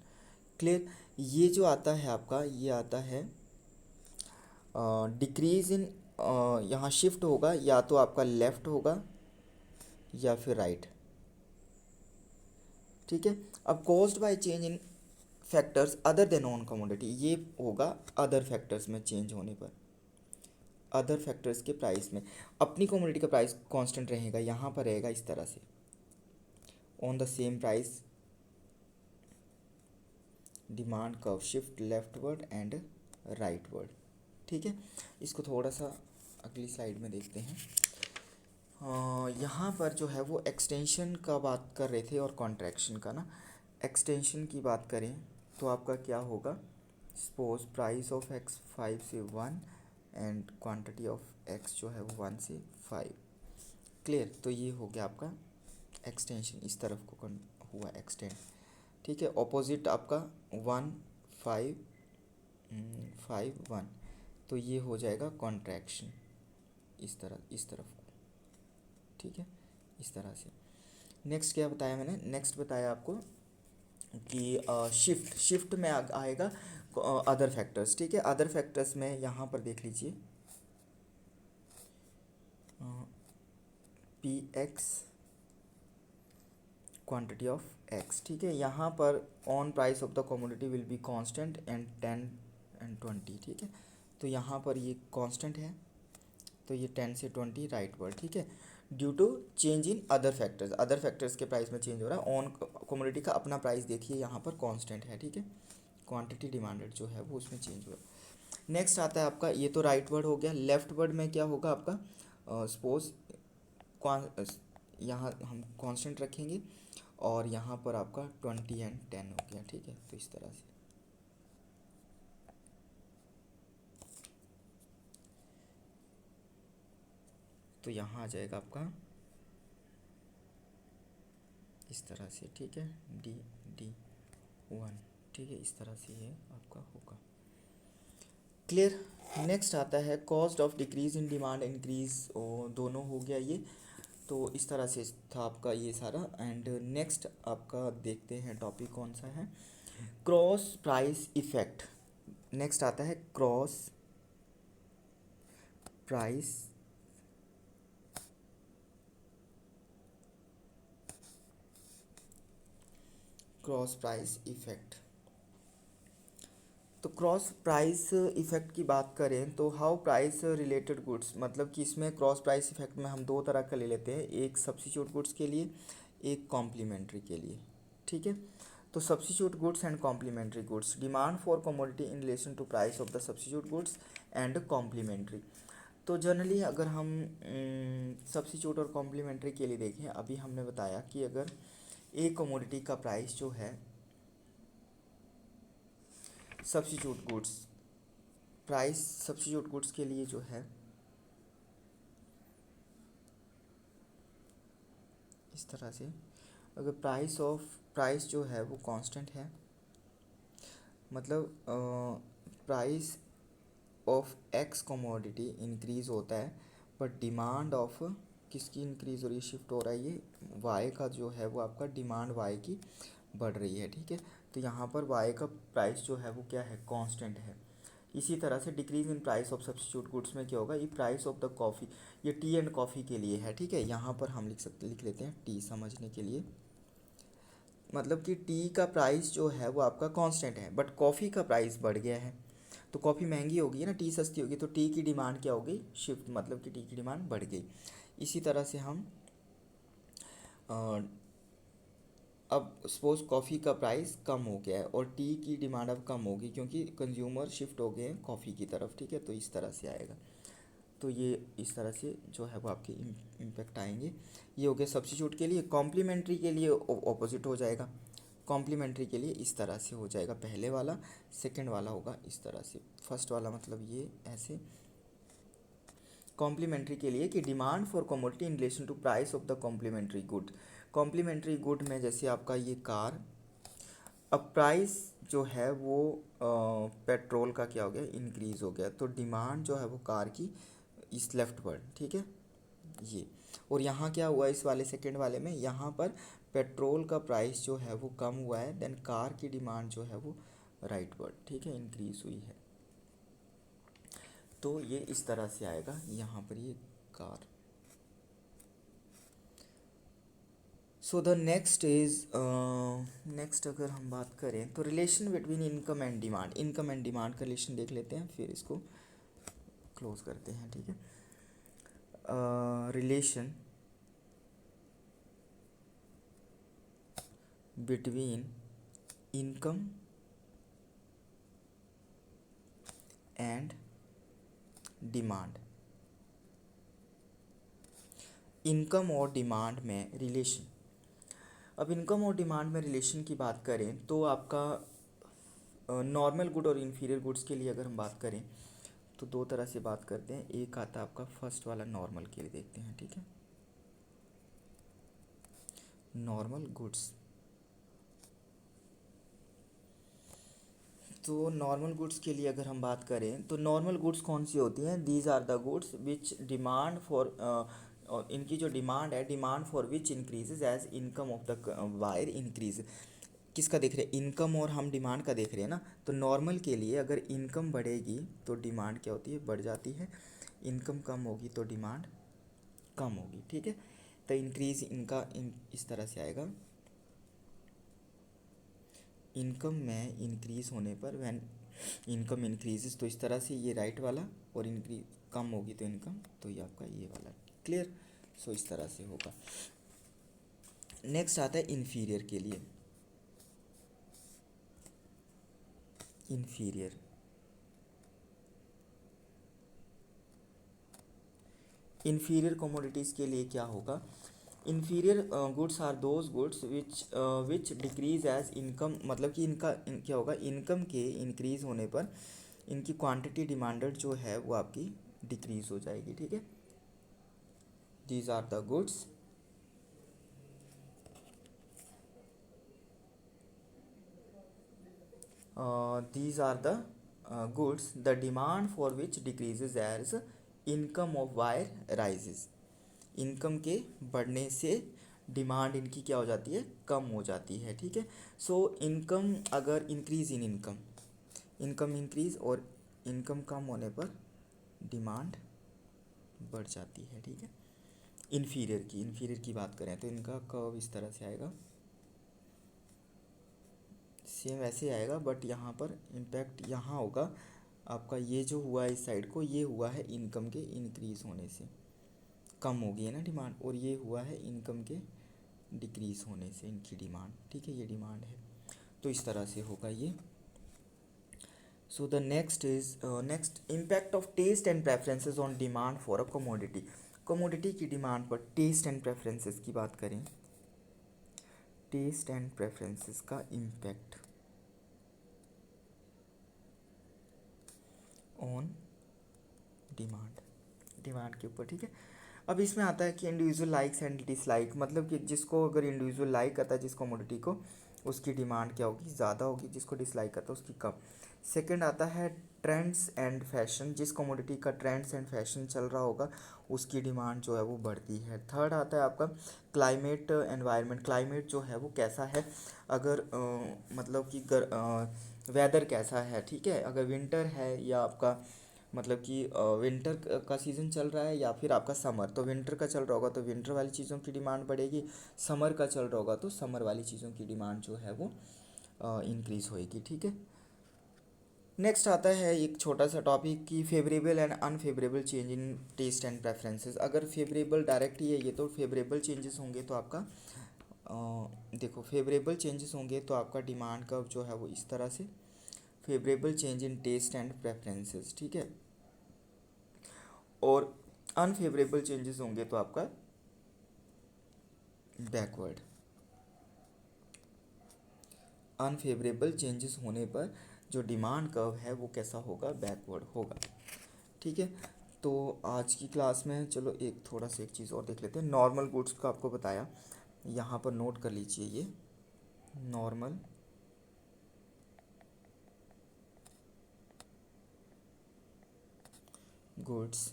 क्लियर। ये जो आता है आपका, ये आता है डिक्रीज इन, यहाँ शिफ्ट होगा, या तो आपका लेफ़्ट होगा या फिर राइट, ठीक है। अब caused by change in factors other than on commodity, ये होगा अदर फैक्टर्स में चेंज होने पर, अदर फैक्टर्स के प्राइस में। अपनी कमोडिटी का प्राइस कांस्टेंट रहेगा, यहाँ पर रहेगा इस तरह से, on the same price demand curve shift leftward and rightward, ठीक है। इसको थोड़ा सा अगली स्लाइड में देखते हैं। यहाँ पर जो है वो एक्सटेंशन का बात कर रहे थे और कॉन्ट्रैक्शन का ना। एक्सटेंशन की बात करें तो आपका क्या होगा, सपोज प्राइस ऑफ एक्स 5 से 1 एंड क्वांटिटी ऑफ एक्स जो है वो 1 से 5। क्लियर। तो ये हो गया आपका एक्सटेंशन, इस तरफ को हुआ एक्सटेंड, ठीक है। ऑपोजिट आपका 1 5 5 1, तो ये हो जाएगा कॉन्ट्रैक्शन, इस तरफ को, ठीक है, इस तरह से। नेक्स्ट क्या बताया मैंने, नेक्स्ट बताया आपको कि शिफ्ट में आएगा अदर फैक्टर्स, ठीक है। अदर फैक्टर्स में यहाँ पर देख लीजिए P x quantity of x, ठीक है। यहाँ पर on price of the commodity will be constant and 10 and 20, ठीक है। तो यहाँ पर ये कांस्टेंट है, तो ये 10 से 20 राइट वर्ड, ठीक है। Due to change in other factors के प्राइस में चेंज हो रहा है। ऑन कमोडिटी का अपना प्राइस देखिए यहाँ पर कांस्टेंट है, ठीक है। क्वांटिटी डिमांडेड जो है वो उसमें चेंज हुआ। नेक्स्ट आता है आपका, ये तो राइट वर्ड हो गया। लेफ्ट वर्ड में क्या होगा आपका, सपोज यहाँ हम कांस्टेंट रखेंगे और यहाँ पर आपका 20 एंड 10 हो गया, ठीक है। तो इस तरह से, तो यहाँ आ जाएगा आपका इस तरह से, ठीक है, D1, ठीक है। इस तरह से ये आपका होगा। क्लियर। नेक्स्ट आता है cost of decrease in demand increase, दोनों हो गया ये। तो इस तरह से था आपका ये सारा। एंड नेक्स्ट आपका देखते हैं टॉपिक कौन सा है, क्रॉस प्राइस इफेक्ट। नेक्स्ट आता है क्रॉस प्राइस इफेक्ट। तो क्रॉस प्राइस इफेक्ट की बात करें तो हाउ प्राइस रिलेटेड गुड्स, मतलब कि इसमें क्रॉस प्राइस इफेक्ट में हम दो तरह का ले लेते हैं, एक सब्स्टिट्यूट गुड्स के लिए, एक कॉम्प्लीमेंट्री के लिए, ठीक है। तो substitute goods and complementary goods, demand for commodity in relation to price of the substitute goods and complementary. तो जनरली अगर हम सब्स्टिट्यूट और कॉम्प्लीमेंट्री के लिए देखें, अभी हमने बताया कि अगर एक कमोडिटी का प्राइस जो है substitute goods, price substitute goods के लिए जो है इस तरह से, अगर प्राइस जो है वो कांस्टेंट है, मतलब price of X commodity increase होता है, बट डिमांड ऑफ किसकी इंक्रीज़ हो रही है, शिफ्ट हो रहा है, ये वाई का जो है वो आपका डिमांड वाई की बढ़ रही है, ठीक है। तो यहाँ पर वाई का प्राइस जो है वो क्या है, कांस्टेंट है। इसी तरह से decrease in price of substitute goods में क्या होगा, ये प्राइस ऑफ द कॉफ़ी, ये टी एंड कॉफ़ी के लिए है, ठीक है। यहाँ पर हम लिख लेते हैं टी समझने के लिए, मतलब कि टी का प्राइस जो है वो आपका कांस्टेंट है, बट कॉफ़ी का प्राइस बढ़ गया है, तो कॉफ़ी महंगी होगी ना, टी सस्ती होगी, तो टी की डिमांड क्या होगी, शिफ्ट, मतलब कि टी की डिमांड बढ़ गई। इसी तरह से हम अब सपोज कॉफ़ी का प्राइस कम हो गया है और टी की डिमांड अब कम होगी, क्योंकि कंज्यूमर शिफ्ट हो गए हैं कॉफ़ी की तरफ, ठीक है। तो इस तरह से आएगा, तो ये इस तरह से जो है वो आपके इम्पैक्ट आएंगे। ये हो गया सब्स्टिट्यूट के लिए। कॉम्प्लीमेंट्री के लिए ऑपोजिट हो जाएगा, कॉम्प्लीमेंट्री के लिए इस तरह से हो जाएगा, पहले वाला, सेकंड वाला होगा इस तरह से, फर्स्ट वाला मतलब ये ऐसे। कॉम्प्लीमेंट्री के लिए कि demand for commodity in relation to price of the complementary good. Complementary good में जैसे आपका ये कार, अब प्राइस जो है वो पेट्रोल का क्या हो गया, इंक्रीज़ हो गया, तो डिमांड जो है वो कार की इस लेफ्ट वर्ड, ठीक है ये। और यहाँ क्या हुआ इस वाले सेकंड वाले में, यहाँ पर पेट्रोल का प्राइस जो है वो कम हुआ है, देन कार की डिमांड जो है वो राइट वर्ड, ठीक है, इंक्रीज़ हुई है। तो ये इस तरह से आएगा यहाँ पर ये car. So the next is, next अगर हम बात करें तो relation between income and demand, income and demand का रिलेशन देख लेते हैं, फिर इसको क्लोज करते हैं, ठीक है। Relation between income and demand, income और डिमांड में रिलेशन। अब इनकम और डिमांड में रिलेशन की बात करें तो आपका नॉर्मल गुड और इन्फीरियर गुड्स के लिए अगर हम बात करें तो दो तरह से बात करते हैं। एक आता है आपका फर्स्ट वाला, नॉर्मल के लिए देखते हैं, ठीक है। नॉर्मल गुड्स, तो नॉर्मल गुड्स के लिए अगर हम बात करें तो नॉर्मल गुड्स कौन सी होती हैं, these are the goods which demand for, और इनकी जो डिमांड है, demand for which increases as income of the buyer increase. किसका देख रहे हैं, इनकम और हम डिमांड का देख रहे हैं ना। तो नॉर्मल के लिए अगर इनकम बढ़ेगी तो डिमांड क्या होती है, बढ़ जाती है, इनकम कम होगी तो डिमांड कम होगी, ठीक है। तो इंक्रीज इनका इस तरह से आएगा, इनकम में इंक्रीज होने पर, व्हेन इनकम इंक्रीजेस, तो इस तरह से ये राइट वाला, और इंक्रीज कम होगी तो इनकम, तो ये आपका ये वाला, क्लियर। सो इस तरह से होगा। नेक्स्ट आता है इन्फीरियर के लिए, इन्फीरियर, इन्फीरियर कमोडिटीज़ के लिए क्या होगा, inferior goods are those goods which decrease as income, मतलब कि क्या होगा, इनकम के इंक्रीज होने पर इनकी क्वांटिटी डिमांडेड जो है वो आपकी डिक्रीज हो जाएगी, ठीक है। These are the goods these are the goods the demand for which decreases as income of buyer rises। Income के बढ़ने से डिमांड इनकी क्या हो जाती है, कम हो जाती है, ठीक है। सो इनकम अगर increase in income, income increase और इनकम कम होने पर डिमांड बढ़ जाती है, ठीक है। इन्फीरियर की बात करें तो इनका कर्व इस तरह से आएगा, सेम वैसे आएगा, बट यहाँ पर इम्पैक्ट यहाँ होगा आपका, ये जो हुआ है इस साइड को, ये हुआ है इनकम के इंक्रीज़ होने से, कम हो गई है ना डिमांड, और ये हुआ है इनकम के डिक्रीज़ होने से इनकी डिमांड, ठीक है, ये डिमांड है। तो इस तरह से होगा ये। So the next is, next impact of taste and preferences on demand for a commodity. Commodity की डिमांड पर टेस्ट एंड प्रेफरेंसेस की बात करें, टेस्ट एंड प्रेफरेंसेस का इम्पैक्ट, डिमांड, डिमांड के ऊपर, ठीक है। अब इसमें आता है कि इंडिविजुअल लाइक्स एंड डिसलाइक, मतलब कि जिसको अगर इंडिविजुअल लाइक करता है जिस कमोडिटी को, उसकी डिमांड क्या होगी, ज़्यादा होगी, जिसको डिसलाइक करता है उसकी कम। सेकंड आता है ट्रेंड्स एंड फैशन, जिस कमोडिटी का ट्रेंड्स एंड फैशन चल रहा होगा उसकी डिमांड जो है वो बढ़ती है। थर्ड आता है आपका क्लाइमेट एनवायरनमेंट, क्लाइमेट जो है वो कैसा है, अगर मतलब कि वेदर कैसा है, ठीक है, अगर विंटर है या आपका मतलब कि विंटर का सीज़न चल रहा है या फिर आपका समर, तो विंटर का चल रहा होगा तो विंटर वाली चीज़ों की डिमांड बढ़ेगी, समर का चल रहा होगा तो समर वाली चीज़ों की डिमांड जो है वो इंक्रीज़ होएगी, ठीक है। नेक्स्ट आता है एक छोटा सा टॉपिक कि favourable and unfavourable change in taste and preferences. अगर फेवरेबल डायरेक्ट ही है ये, तो फेवरेबल चेंजेस होंगे तो आपका देखो फेवरेबल चेंजेस होंगे तो आपका डिमांड कर्व जो है वो इस तरह से, favourable change in taste and preferences, ठीक है। और अनफेवरेबल चेंजेस होंगे तो आपका बैकवर्ड, अनफेवरेबल चेंजेस होने पर जो डिमांड कर्व है वो कैसा होगा, बैकवर्ड होगा, ठीक है। तो आज की क्लास में चलो एक थोड़ा सा एक चीज़ और देख लेते हैं। नॉर्मल गुड्स का आपको बताया, यहाँ पर नोट कर लीजिए ये नॉर्मल गुड्स,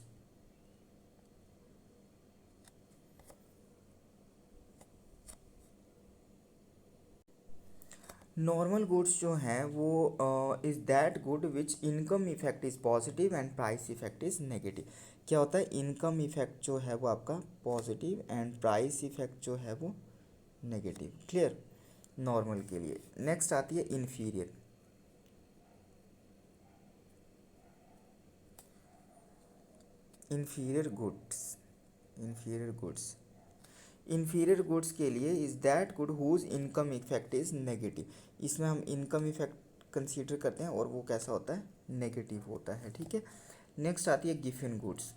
नॉर्मल गुड्स जो हैं वो is that good which income effect is positive and price effect is negative. क्या होता है, इनकम इफेक्ट जो है वो आपका पॉजिटिव एंड प्राइस इफेक्ट जो है वो नेगेटिव, क्लियर, नॉर्मल के लिए। नेक्स्ट आती है inferior, inferior goods, inferior goods, inferior goods के लिए is that good whose income effect is negative. इसमें हम इनकम इफेक्ट कंसीडर करते हैं और वो कैसा होता है, नेगेटिव होता है, ठीक है। नेक्स्ट आती है गिफन गुड्स,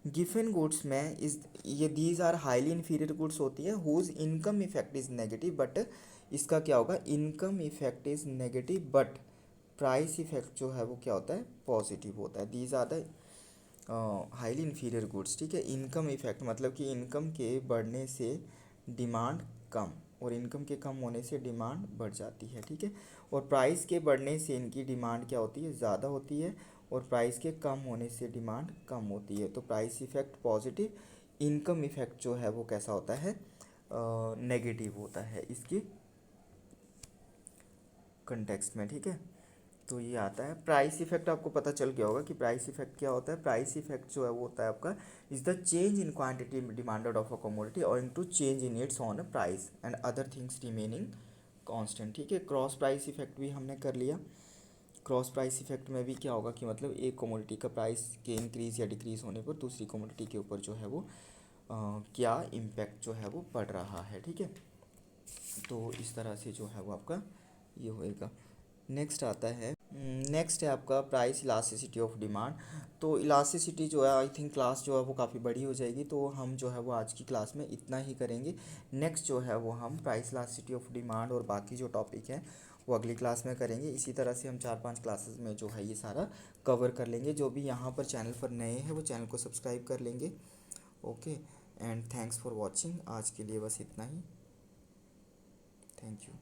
गिफन गुड्स में इज ये these are highly inferior goods होती है whose income effect is negative, but इसका क्या होगा, income effect is negative but price effect जो है वो क्या होता है, पॉजिटिव होता है। These are the highly inferior goods, ठीक है। इनकम इफेक्ट मतलब कि इनकम के बढ़ने से डिमांड कम और इनकम के कम होने से डिमांड बढ़ जाती है, ठीक है। और प्राइस के बढ़ने से इनकी डिमांड क्या होती है, ज़्यादा होती है, और प्राइस के कम होने से डिमांड कम होती है। तो price effect positive, income effect जो है वो कैसा होता है, नेगेटिव होता है इसकी कंटेक्स्ट में, ठीक है। तो ये आता है प्राइस इफेक्ट, आपको पता चल गया होगा कि प्राइस इफेक्ट क्या होता है। प्राइस इफेक्ट जो है वो होता है आपका is the change in quantity demanded of a commodity और in to change in its own a price and other things remaining constant, ठीक है। क्रॉस प्राइस इफेक्ट भी हमने कर लिया। क्रॉस प्राइस इफेक्ट में भी क्या होगा कि मतलब एक कमोडिटी का प्राइस के इंक्रीज या डिक्रीज होने पर दूसरी कमोडिटी के ऊपर जो है वो क्या इम्पैक्ट जो है वो पड़ रहा है, ठीक है। तो इस तरह से जो है वो आपका ये होएगा। नेक्स्ट आता है, नेक्स्ट है आपका प्राइस इलास्टिसिटी ऑफ डिमांड। तो इलास्टिसिटी जो है आई थिंक क्लास जो है वो काफ़ी बड़ी हो जाएगी, तो हम जो है वो आज की क्लास में इतना ही करेंगे। नेक्स्ट जो है वो हम प्राइस इलास्टिसिटी ऑफ डिमांड और बाकी जो टॉपिक है वो अगली क्लास में करेंगे। इसी तरह से हम 4-5 क्लासेस में जो है ये सारा कवर कर लेंगे। जो भी यहाँ पर चैनल पर नए हैं वो चैनल को सब्सक्राइब कर लेंगे। Okay and thanks for watching. आज के लिए बस इतना ही। Thank you.